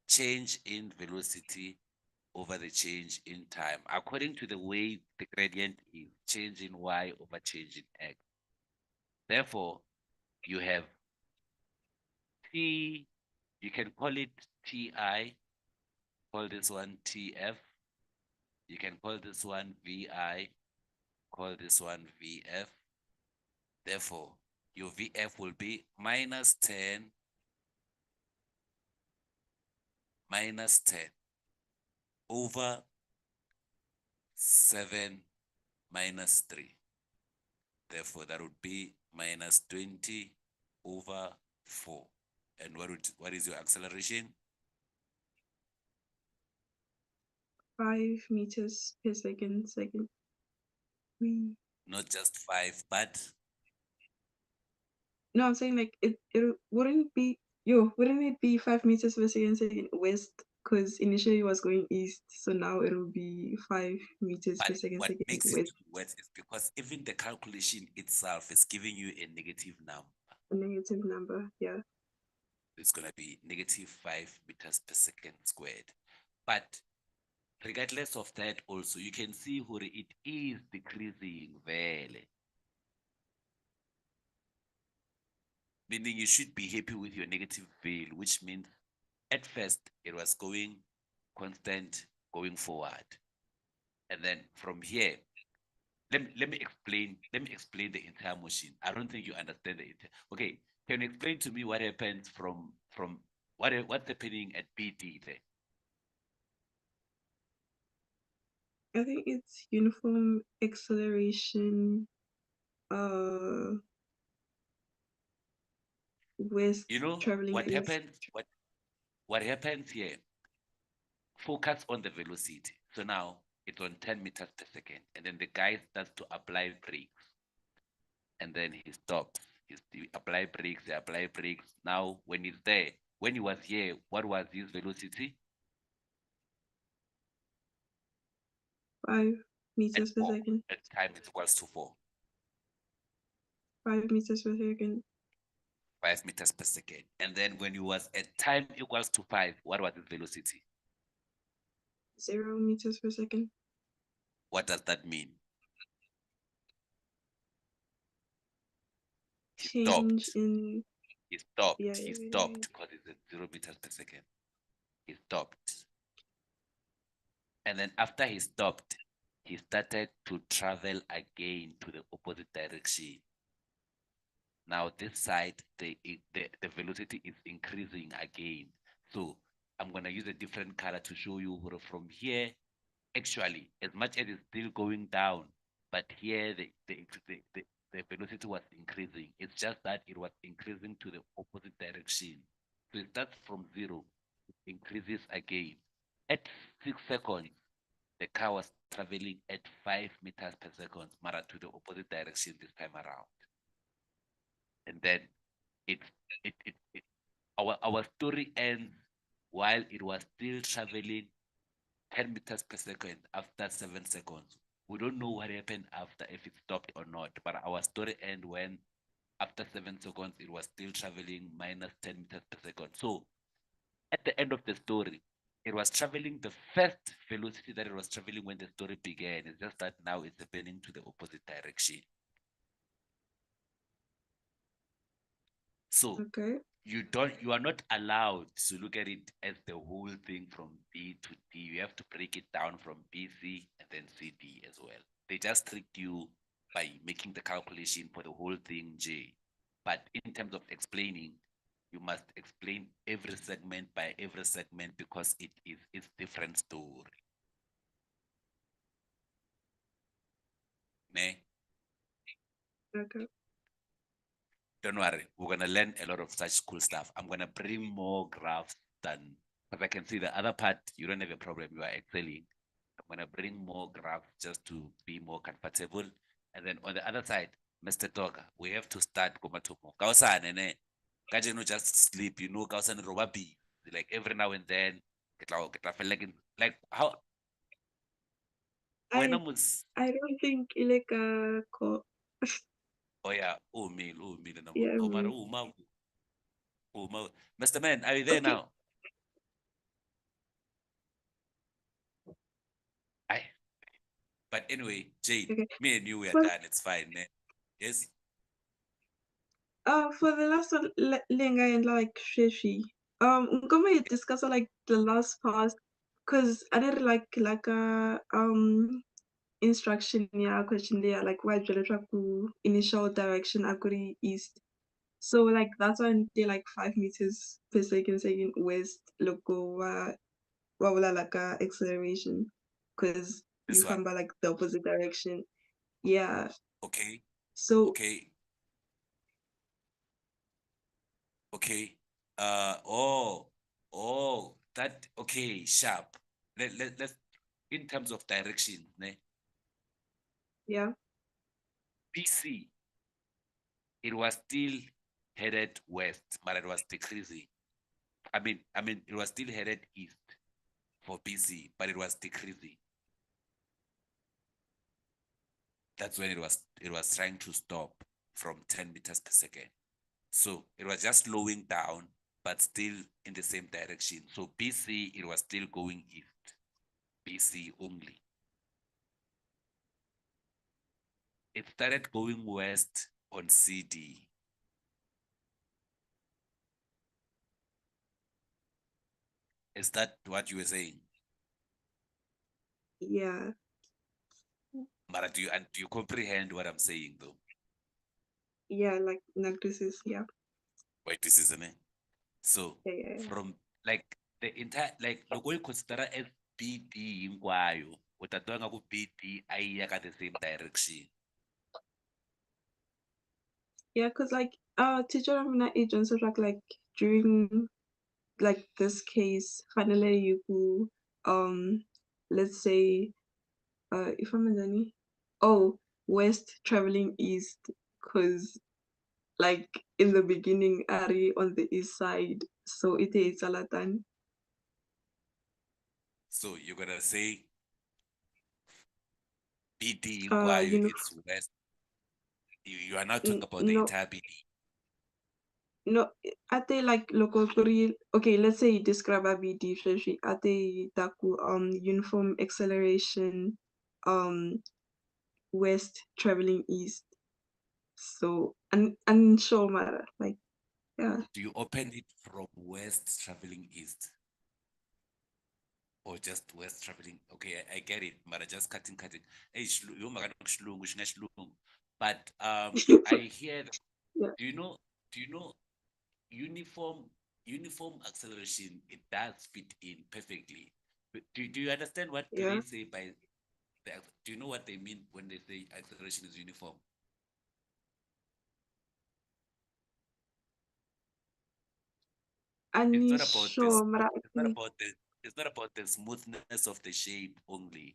change in velocity over the change in time, according to the way the gradient is, change in y over change in x. Therefore, you have t, you can call it ti, call this one tf, you can call this one vi, call this one vf. Therefore, your vf will be minus 10 over 7 minus 3. Therefore, that would be minus 20 over 4. And what is your acceleration? 5 meters per second. Not just 5, but No, I'm saying like it wouldn't it be 5 meters per second west? Because initially it was going east, so now it'll be 5 meters per second what makes it west. worse is because even the calculation itself is giving you a negative number. A negative number, yeah. It's going to be negative 5 meters per second squared. But regardless of that also, you can see where it is decreasing very. Meaning you should be happy with your negative value, which means at first it was going constant going forward. And then from here, let me explain the entire motion. I don't think you understand the entire. Okay, can you explain to me what happens from what's happening at BD there? I think it's uniform acceleration west You know traveling what east. happens? What happens here? Focus on the velocity. So now it's on 10 meters per second, and then the guy starts to apply brakes, and then he stops. He apply brakes. He apply brakes. Now when he's there, when he was here, what was his velocity? 5 meters per second. At time it equals to 4. 5 meters per second. 5 meters per second. And then when he was at time equals to 5, what was his velocity? 0 meters per second. What does that mean? Change in. He stopped. Yeah, He yeah, stopped because it's at 0 meters per second. He stopped. And then after he stopped, he started to travel again to the opposite direction. Now this side, the velocity is increasing again. So I'm gonna use a different color to show you where from here, actually, as much as it's still going down, but here the velocity was increasing. It's just that it was increasing to the opposite direction. So it starts from 0, it increases again. At 6 seconds, the car was traveling at 5 meters per second, mara to the opposite direction this time around. And then it our story ends while it was still traveling 10 meters per second after 7 seconds. We don't know what happened after, if it stopped or not, but our story ends when after 7 seconds it was still traveling minus 10 meters per second. So at the end of the story, it was traveling the first velocity that it was traveling when the story began. It's just that now it's happening to the opposite direction. So Okay. you are not allowed to look at it as the whole thing from B to D. You have to break it down from BC and then CD as well. They just tricked you by making the calculation for the whole thing J. But in terms of explaining, you must explain every segment by every segment because it's different story. Ne? Okay. Don't worry, we're gonna learn a lot of such cool stuff. I'm gonna bring more graphs than, because I can see the other part, you don't have a problem, you are excelling. I'm gonna bring more graphs just to be more comfortable. And then on the other side, Mr. Toga, we have to start Komatomo. Kausane ne. Kajeno just sleep, Kausane robabi. Like every now and then, get like how when I I was, don't think Ileka oh yeah, me, no more. yeah, Oh me. Mr. Man, are you there Okay. now? I But anyway, Jade, Okay. me and you, we are For done. It's fine, ne? Yes? for the last one, Lenga and like Sheshi. Ngoma discuss like the last part, cause I did like a instruction yeah question there like why ku initial direction akuri east. So like that's why they like 5 meters per second west loco wawula like acceleration, cause This you one. come by like the opposite direction. Yeah. Okay. So Okay. Okay. That, okay, sharp. Let's, in terms of direction, ne? yeah. BC, it was still headed west, but it was decreasing. It was still headed east for BC, but it was decreasing. That's when it was trying to stop from 10 meters per second. So it was just slowing down, but still in the same direction. So BC, it was still going east. BC only. It started going west on CD. Is that what you were saying? Yeah. But do you comprehend what I'm saying though? Yeah, like this is yeah. Wait, this isn't it? So Yeah. from like the entire, like logo you consider as BD ingwayo, utatwanga ku BD aiya ka the same direction. Yeah, cause like teacher Amina agents like during like this case, finally you go let's say if I'm in any west traveling east, cause like in the beginning Ari on the east side, so it is Alatan. So you're gonna say BD You ingwayo, know it's west. You are not talking about the no entire BD. no ate like local Korean. Okay, let's say you describe a BD sheshi ate taku uniform acceleration west traveling east. So and show matter like yeah. Do you open it from west traveling east? Or just west traveling? Okay, I get it, but I just cutting. Hey, but I hear, Yeah. do you know uniform acceleration, it does fit in perfectly. But do you understand what do Yeah. they say by the, do you know what they mean when they say acceleration is uniform? It's And not about this. show matter It's not about the smoothness of the shape only.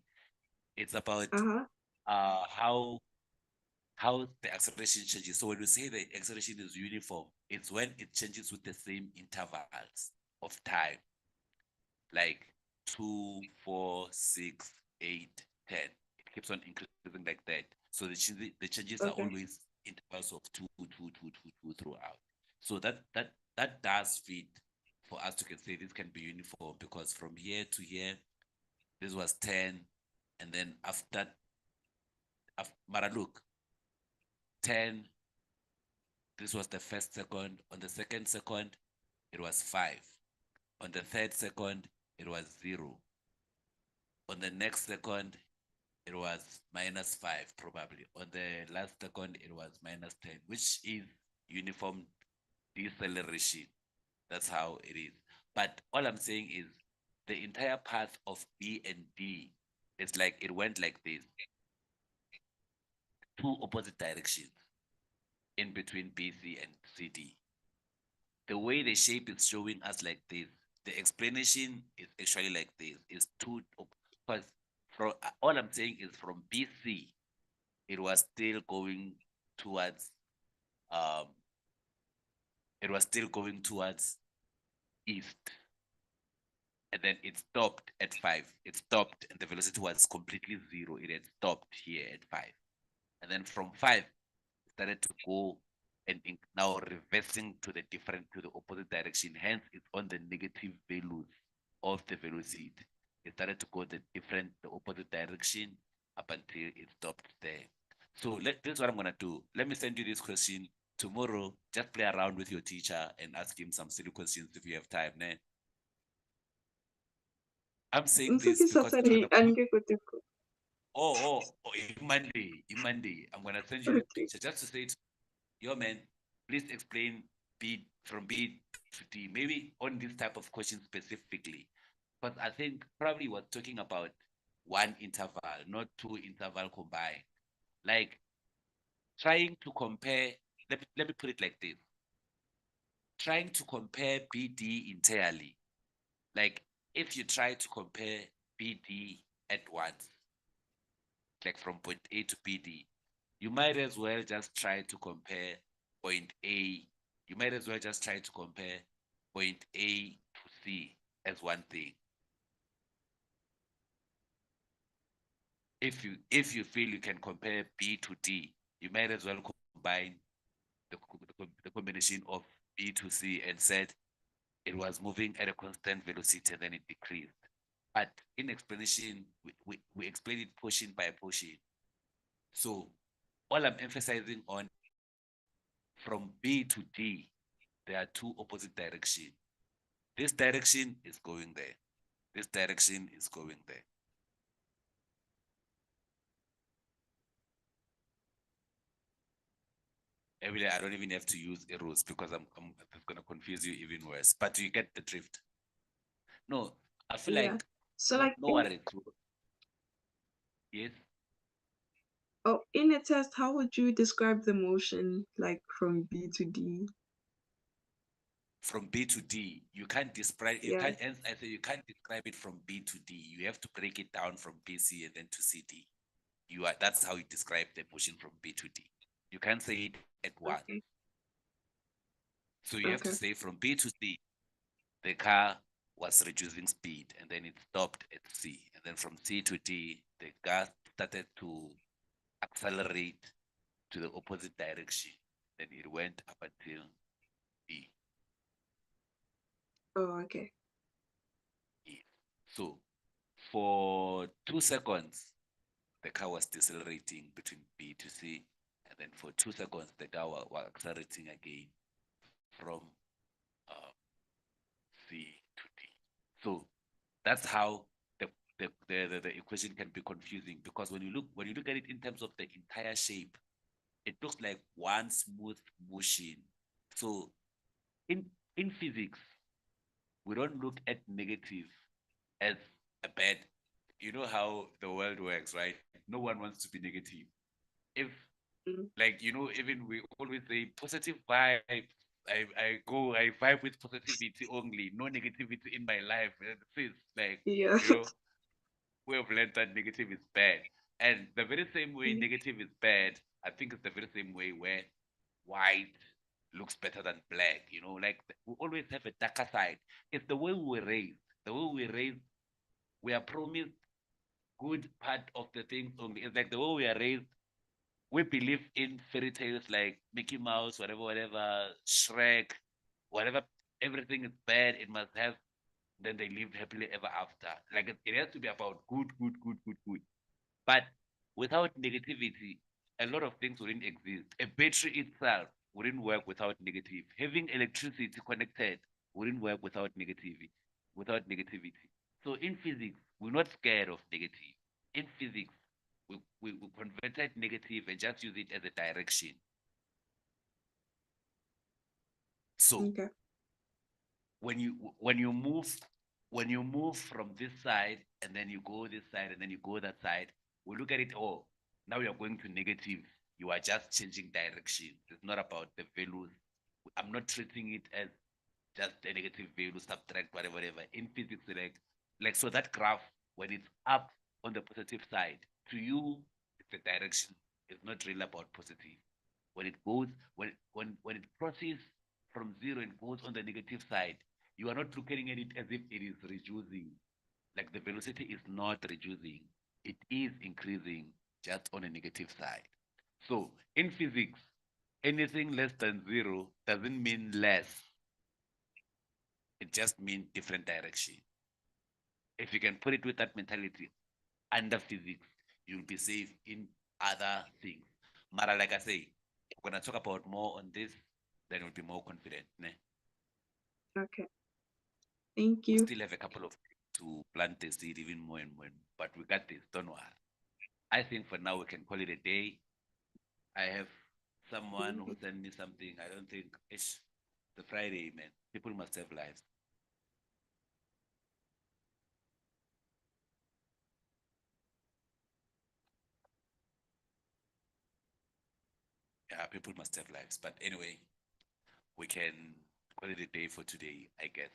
It's about uh-huh. how how the acceleration changes. So when we say the acceleration is uniform, it's when it changes with the same intervals of time, like 2, 4, 6, 8, 10. It keeps on increasing like that. So the changes are Okay. always intervals of 2, 2, 2, 2, 2 throughout. So that does fit for us to can say this can be uniform, because from here to here, this was 10, and then after Mara, look, 10, this was the first second. On the second second, it was 5. On the third second, it was 0. On the next second, it was -5, probably. On the last second, it was -10, which is uniform deceleration. That's how it is. But all I'm saying is the entire path of B and D, it's like it went like this, two opposite directions in between BC and CD. The way the shape is showing us like this, the explanation is actually like this. Is two, because from all I'm saying is from BC, it was still going towards um it was still going towards east. And then it stopped at 5. It stopped and the velocity was completely 0. It had stopped here at 5. And then from 5, it started to go and now reversing to the opposite direction. Hence, it's on the negative values of the velocity. It started to go the opposite direction up until it stopped there. So this is what I'm gonna do. Let me send you this question tomorrow. Just play around with your teacher and ask him some silly questions if you have time. Ne? I'm saying this Msuki because it's gonna. Monday. I'm gonna send you the Okay. picture just to say, yo man, please explain B from B to D, maybe on this type of question specifically. But I think probably was talking about one interval, not two interval combined. Like trying to compare, let me put it like this. Trying to compare BD entirely. Like if you try to compare BD at once, like from point A to BD, you might as well just try to compare point A. You might as well just try to compare point A to C as one thing. If you feel you can compare B to D, you might as well combine the combination of B to C and said it was moving at a constant velocity and then it decreased. But in explanation, we explain it portion by portion. So all I'm emphasizing on, from B to D, there are two opposite directions. This direction is going there. This direction is going there. Every I don't even have to use arrows because I'm gonna confuse you even worse. But you get the drift. No, I feel Yeah. like So like no worry. Yes. in a test, how would you describe the motion like from B to D? From B to D, you can't describe. You Yeah. can't. I say you can't describe it from B to D. You have to break it down from BC and then to CD. That's how you describe the motion from B to D. You can't say it at once. Okay. So you have to Okay. say from B to C, the car was reducing speed and then it stopped at C. And then from C to D, the car started to accelerate to the opposite direction. Then it went up until D. Oh, okay. So for 2 seconds, the car was decelerating between B to C. And then for 2 seconds, the car was accelerating again from C to D. So that's how the equation can be confusing, because when you look at it in terms of the entire shape, it looks like one smooth motion. So in physics, we don't look at negative as a bad. You know how the world works, right? No one wants to be negative. If like even we always say positive vibes. I vibe with positivity only, no negativity in my life. And it's like, Yeah. we have learned that negative is bad. And the very same way negative is bad, I think it's the very same way where white looks better than black, you know, like we always have a darker side. It's the way we were raised. The way we were raised, we are promised good part of the things only. It's like the way we are raised, we believe in fairy tales like Mickey Mouse, whatever, Shrek, whatever, everything is bad, it must have, then they live happily ever after. Like it has to be about good, good, good, good, good. But without negativity, a lot of things wouldn't exist. A battery itself wouldn't work without negative. Having electricity connected wouldn't work without negativity. Without negativity. So in physics, we're not scared of negative. In physics, we converted negative and just use it as a direction. So Okay. when you move from this side and then you go this side and then you go that side, we look at it, oh, now you're going to negative. You are just changing direction. It's not about the values. I'm not treating it as just a negative value, subtract, whatever. In physics, like so that graph, when it's up on the positive side, to you, it's a direction. It's not really about positive. When it goes, when it crosses from zero and goes on the negative side, you are not looking at it as if it is reducing. Like the velocity is not reducing, it is increasing just on a negative side. So in physics, anything less than zero doesn't mean less. It just means different direction. If you can put it with that mentality under physics, you'll be safe in other things. Mara, like I say, we're gonna talk about more on this, then we'll be more confident. Ne? Okay. Thank We you. still have a couple of to plant the seed even more and more, but we got this. Don't worry. I think for now we can call it a day. I have someone who sent me something. I don't think it's the Friday, man. People must have lives. Yeah, people must have lives. But anyway, we can call it a day for today, I guess,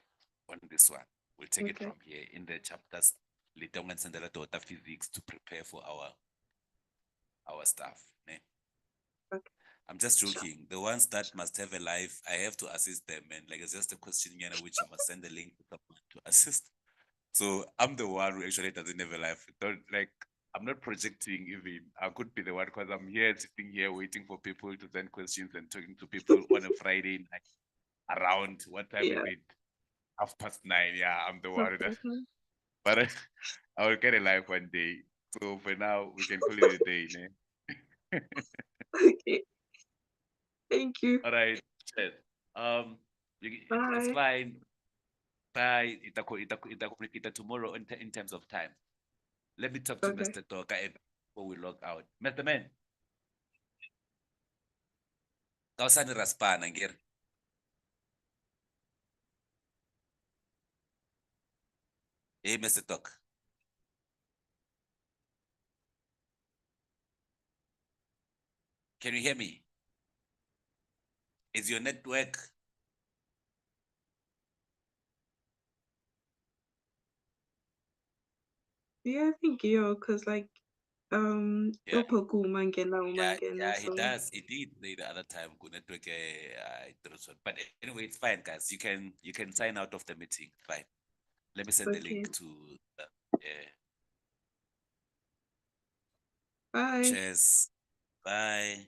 on this one. We'll take it Okay. from here in the chapters Litong and Sandala physics to prepare for our stuff. Ne? Okay. I'm just joking. The ones that must have a life, I have to assist them, man. Like it's just a question, you know, which I must send the link to someone to assist. So I'm the one who actually doesn't have a life. Don't like I'm not projecting even. I could be the one because I'm here sitting here waiting for people to send questions and talking to people on a Friday night around what time Yeah. is it? 9:30. Yeah, I'm the one. Okay. But I will get a life one day. So for now, we can call it a day. Ne? Okay. Thank you. All right. Cheers. Um, it's Bye. fine. Bye. Ita tomorrow in terms of time. Let me talk to Okay. Mr. Toka before we log out. Mr. Man, kau sana raspan angkir. Hey, Mr. Tok. Can you hear me? Is your network? Yeah, I think you, cause like Yeah, yeah, he so does. He did say the other time, good network. But anyway, it's fine, guys. You can sign out of the meeting. Fine. Let me send the okay. link to. Yeah. Bye. Cheers. Bye.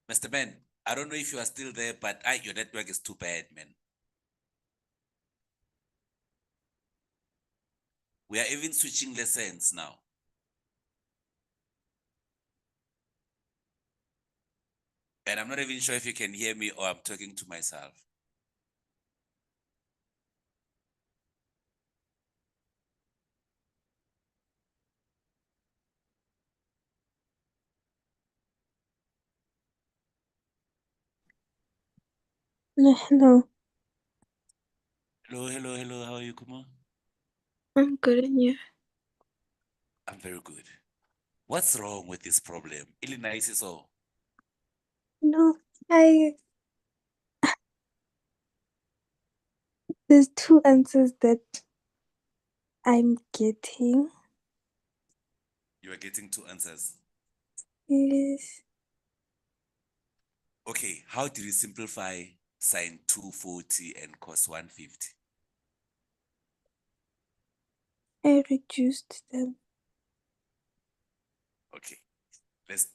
Mr. Ben, I don't know if you are still there, but your network is too bad, man. We are even switching lessons now. And I'm not even sure if you can hear me or I'm talking to myself. Hello. Hello. How are you, Kuma? I'm good in you. I'm very good. What's wrong with this problem? Ili nice is all. No, there's two answers that I'm getting. You are getting two answers. Yes. Okay, how do you simplify sine 240 and cos 150? I reduced them. Okay, let's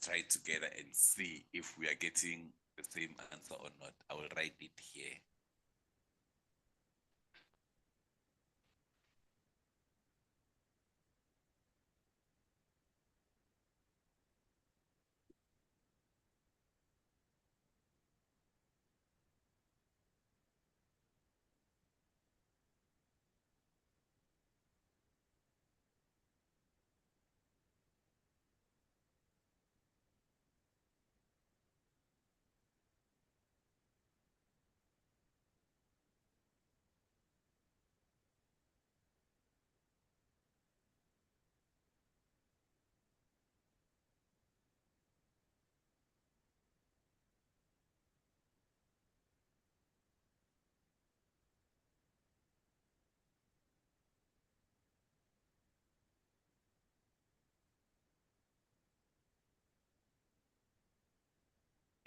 try together and see if we are getting the same answer or not. I will write it here.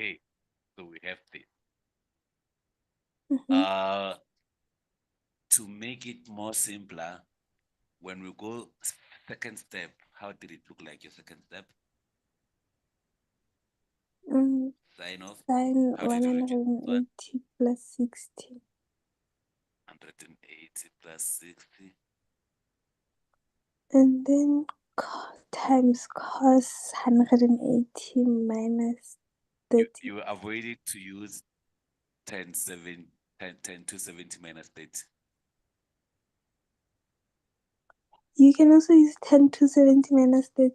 Okay, so we have this. Mhm. To make it more simpler, when we go second step, how did it look like your second step? Sine of, Sine how did you reduce one? 180 plus 60. 180 plus 60. And then times cos 180 minus 30. You avoided to use 10, 270 minus 30. You can also use 10 to 70 minus 30.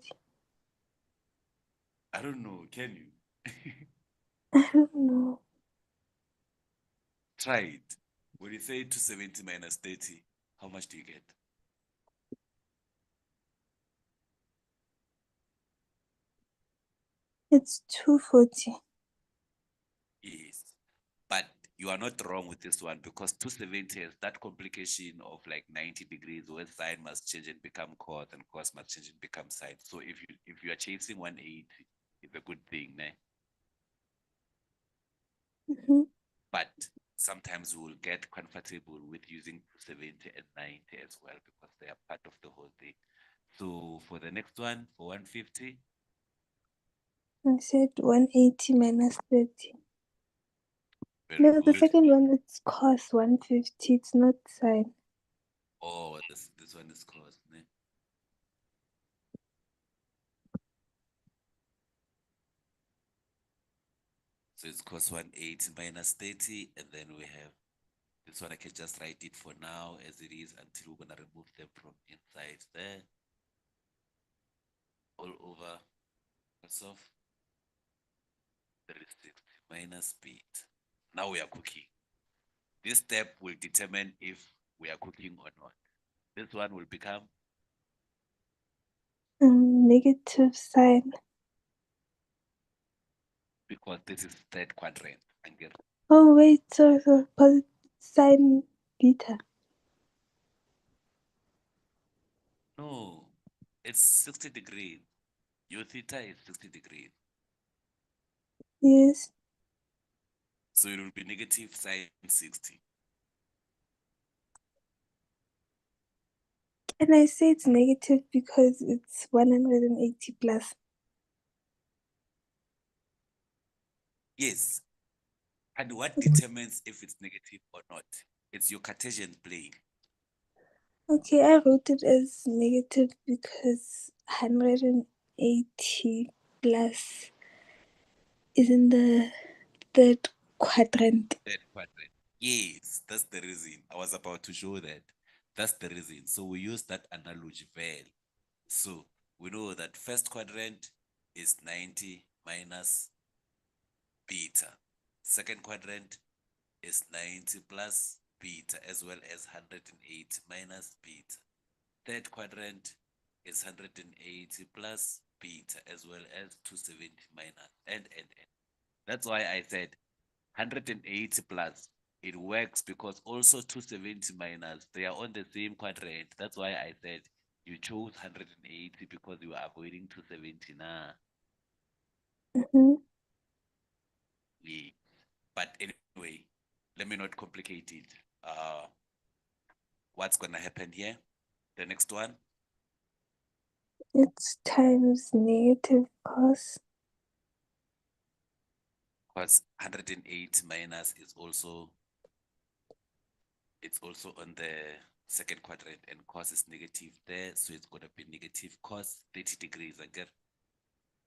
I don't know, can you? I don't know. Try it. When you say 270 minus 30, how much do you get? It's 240. Yes. But you are not wrong with this one because 270 has that complication of like 90 degrees where sine must change and become cos and cos must change and become sine. So if you are chasing 180, it's a good thing, ne? But sometimes we will get comfortable with using 270 and 90 as well because they are part of the whole thing. So for the next one, for 150, I said 180 minus 30. very No, the good. second one is cos 150. It's not sine. Oh, this one is cos, ne? So it's cos 180 minus 30, and then we have this one. I can just write it for now as it is until we're gonna remove them from inside there. All over cos of 360 minus beta. Now we are cooking. This step will determine if we are cooking or not. This one will become Negative sine. because this is third quadrant. Oh, wait, sorry, sine beta. No, it's 60 degrees. Your theta is 60 degrees. Yes. So it will be negative sine 60. Can I say it's negative because it's 180 plus? Yes. And what determines if it's negative or not? It's your Cartesian plane. Okay, I wrote it as negative because 180 plus is in the third quadrant. Third quadrant. Yes, that's the reason. I was about to show that. That's the reason. So we use that analogy well. So we know that first quadrant is 90 minus beta. Second quadrant is 90 plus beta as well as 180 minus beta. Third quadrant is 180 plus beta as well as 270 minus and. That's why I said 180 plus. It works because also 270 minus, they are on the same quadrant. That's why I said you chose 180 because you are avoiding 270 now. Mm-hmm. Yeah. But anyway, let me not complicate it. What's gonna happen here? The next one, It's times negative cos. because 108 minus is also, it's also on the second quadrant and cos is negative there, so it's gonna be negative cos 30 degrees again.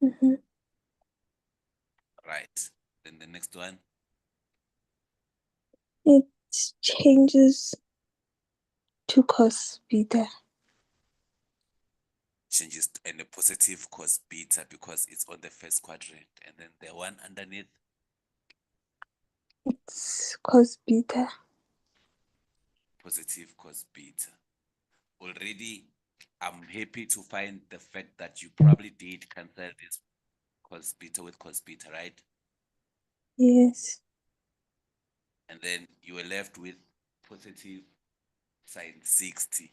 Mm-hmm. Right. Then the next one, It changes to cos beta. changes and a positive cos beta because it's on the first quadrant. And then the one underneath, It's cos beta. positive cos beta. Already, I'm happy to find the fact that you probably did cancel this cos beta with cos beta, right? Yes. And then you were left with positive sine 60.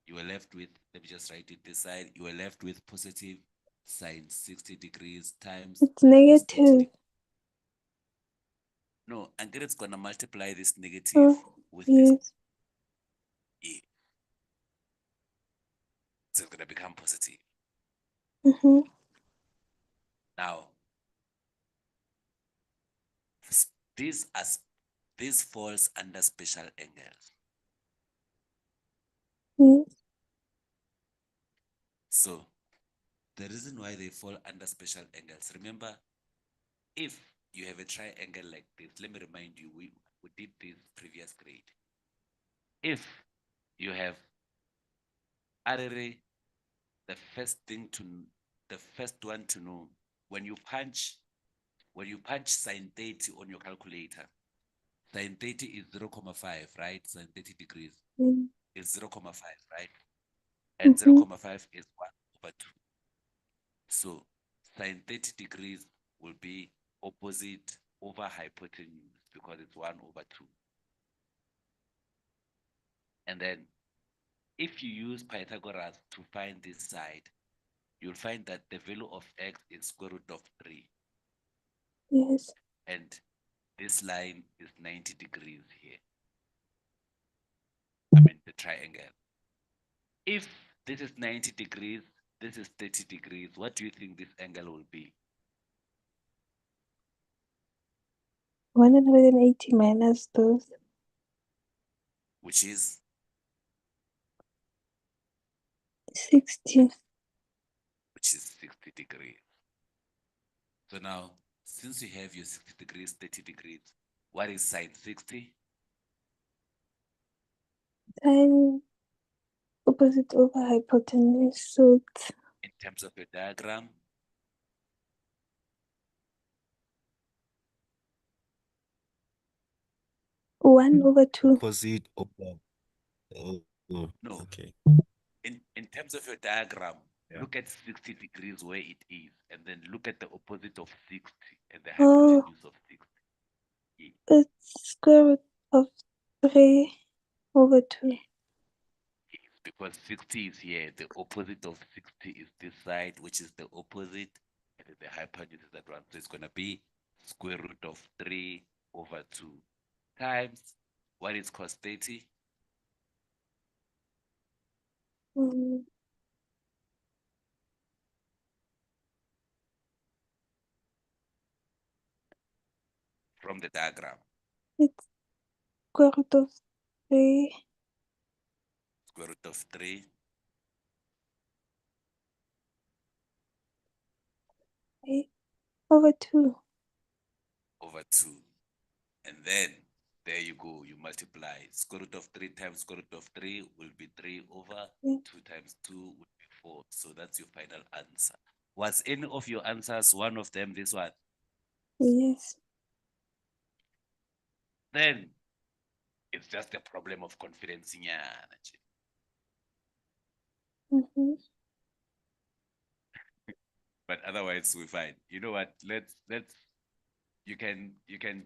You were left with, let me just write it this side, you were left with positive sine 60 degrees times It's cos 30 negative. degrees. No, and then it's gonna multiply this negative Oh, with this yes. E. So it's gonna become positive. Mm-hmm. Now, these falls under special angles. Yes. So the reason why they fall under special angles, remember, if you have a triangle like this, let me remind you, we did this previous grade. If you have array, the first one to know, when you punch sine 30 on your calculator, sine 30 is 0.5, right? Sine 30 degrees Mm. is 0.5, right? And Mm-hmm. 0.5 is 1/2. So sine 30 degrees will be opposite over hypotenuse because it's 1/2. And then if you use Pythagoras to find this side, you'll find that the value of x is square root of 3. Yes. And this line is 90 degrees here. I mean the triangle. If this is 90 degrees, this is 30 degrees, what do you think this angle will be? 180 minus those. Which is 60. 60 degrees. So now, since you have your 60 degrees, 30 degrees, what is sine 60? Sine opposite over hypotenuse. So it's In terms of your diagram, 1/2. Opposite over. Oh, no. okay. In terms of your diagram, Yeah. look at 60 degrees where it is, and then look at the opposite of 60 and the Oh, hypotenuse of 60. Yeah. it's square root of 3/2. Because 60 is here, the opposite of 60 is this side, which is the opposite, and then the hypotenuse is that one. So it's going to be square root of 3/2 times, what is cos 30? Mm, From the diagram. it's square root of 3. Square root of 3 Over 2. over 2. And then there you go, you multiply. Square root of 3 times square root of 3 will be 3 over Yeah. 2 times 2 will be 4. So that's your final answer. Was any of your answers one of them this one? Yes. Then It's just a problem of confidence. Yeah. Mm-hmm. But otherwise we're fine. You know what? Let's you can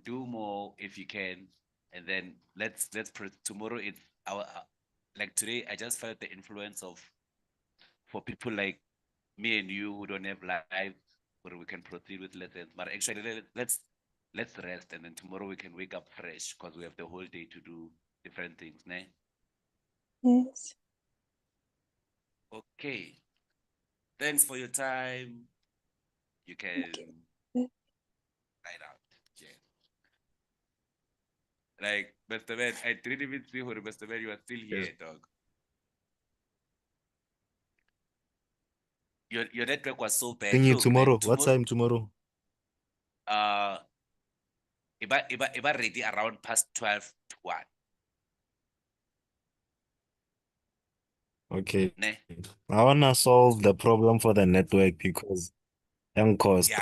do more if you can, and then tomorrow it's our like today I just felt the influence of for people like me and you who don't have lives where we can proceed with lessons. But actually let's rest, and then tomorrow we can wake up fresh because we have the whole day to do different things, ne? Yes. Okay. Thanks for your time. You can write out. Yeah. Like, Mr. Man, I didn't even see who Mr. Man, you are still here, Yes. dog. Your network was so bad. Thingy Look, man, tomorrow. What time tomorrow? Iba ready around past 12 to 1. Okay. Ne? I wanna solve the problem for the network because young cost. Yeah.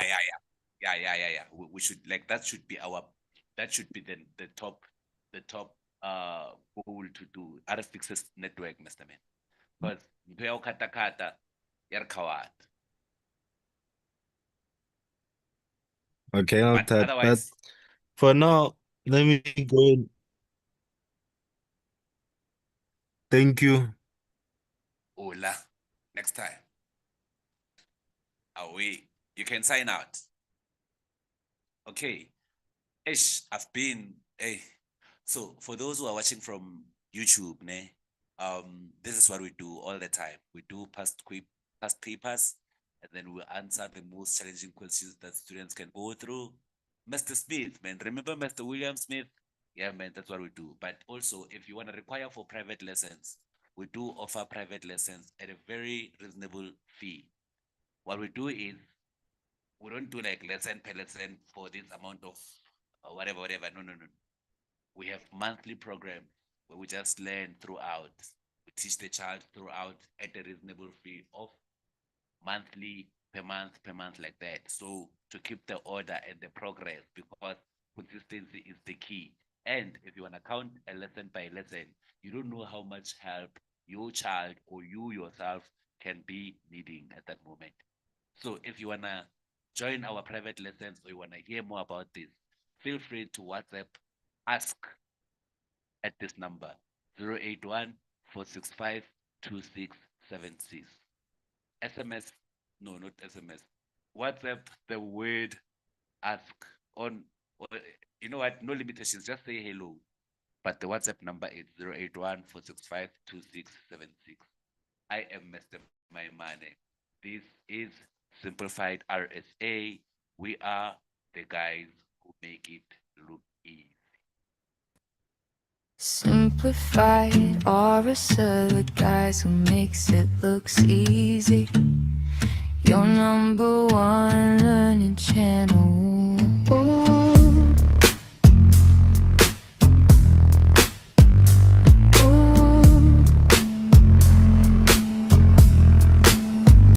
We should like that should be the top goal to do. Other fixes network, Mr. Man. Because mpeo kata yar kawat. Okay, But but otherwise, for now, let me go. Thank you. Ola. Next time. Away. You can sign out. Okay. Ish, I've been so for those who are watching from YouTube, ne, this is what we do all the time. We do past papers, and then we answer the most challenging questions that students can go through. Mr. Smith, man, remember Mr. William Smith? Yeah, man, that's what we do. But also, if you want to require for private lessons, we do offer private lessons at a very reasonable fee. What we do is we don't do like lesson per lesson for this amount of whatever. No. We have monthly programs where we just learn throughout. We teach the child throughout at a reasonable fee of monthly per month like that. So to keep the order and the progress, because consistency is the key. And if you want to count a lesson by lesson, you don't know how much help your child or you yourself can be needing at that moment. So if you want to join our private lessons or you want to hear more about this, feel free to WhatsApp ask at this number 081 465 2676. SMS, no, not SMS. WhatsApp the word ask on, you know what, no limitations, just say hello. But the WhatsApp number is 081 465 2676. I am Mr. Maimane. This is Simplified RSA. We are the guys who make it look easy. Simplified RSA, the guys who makes it looks easy. Your number one learning channel.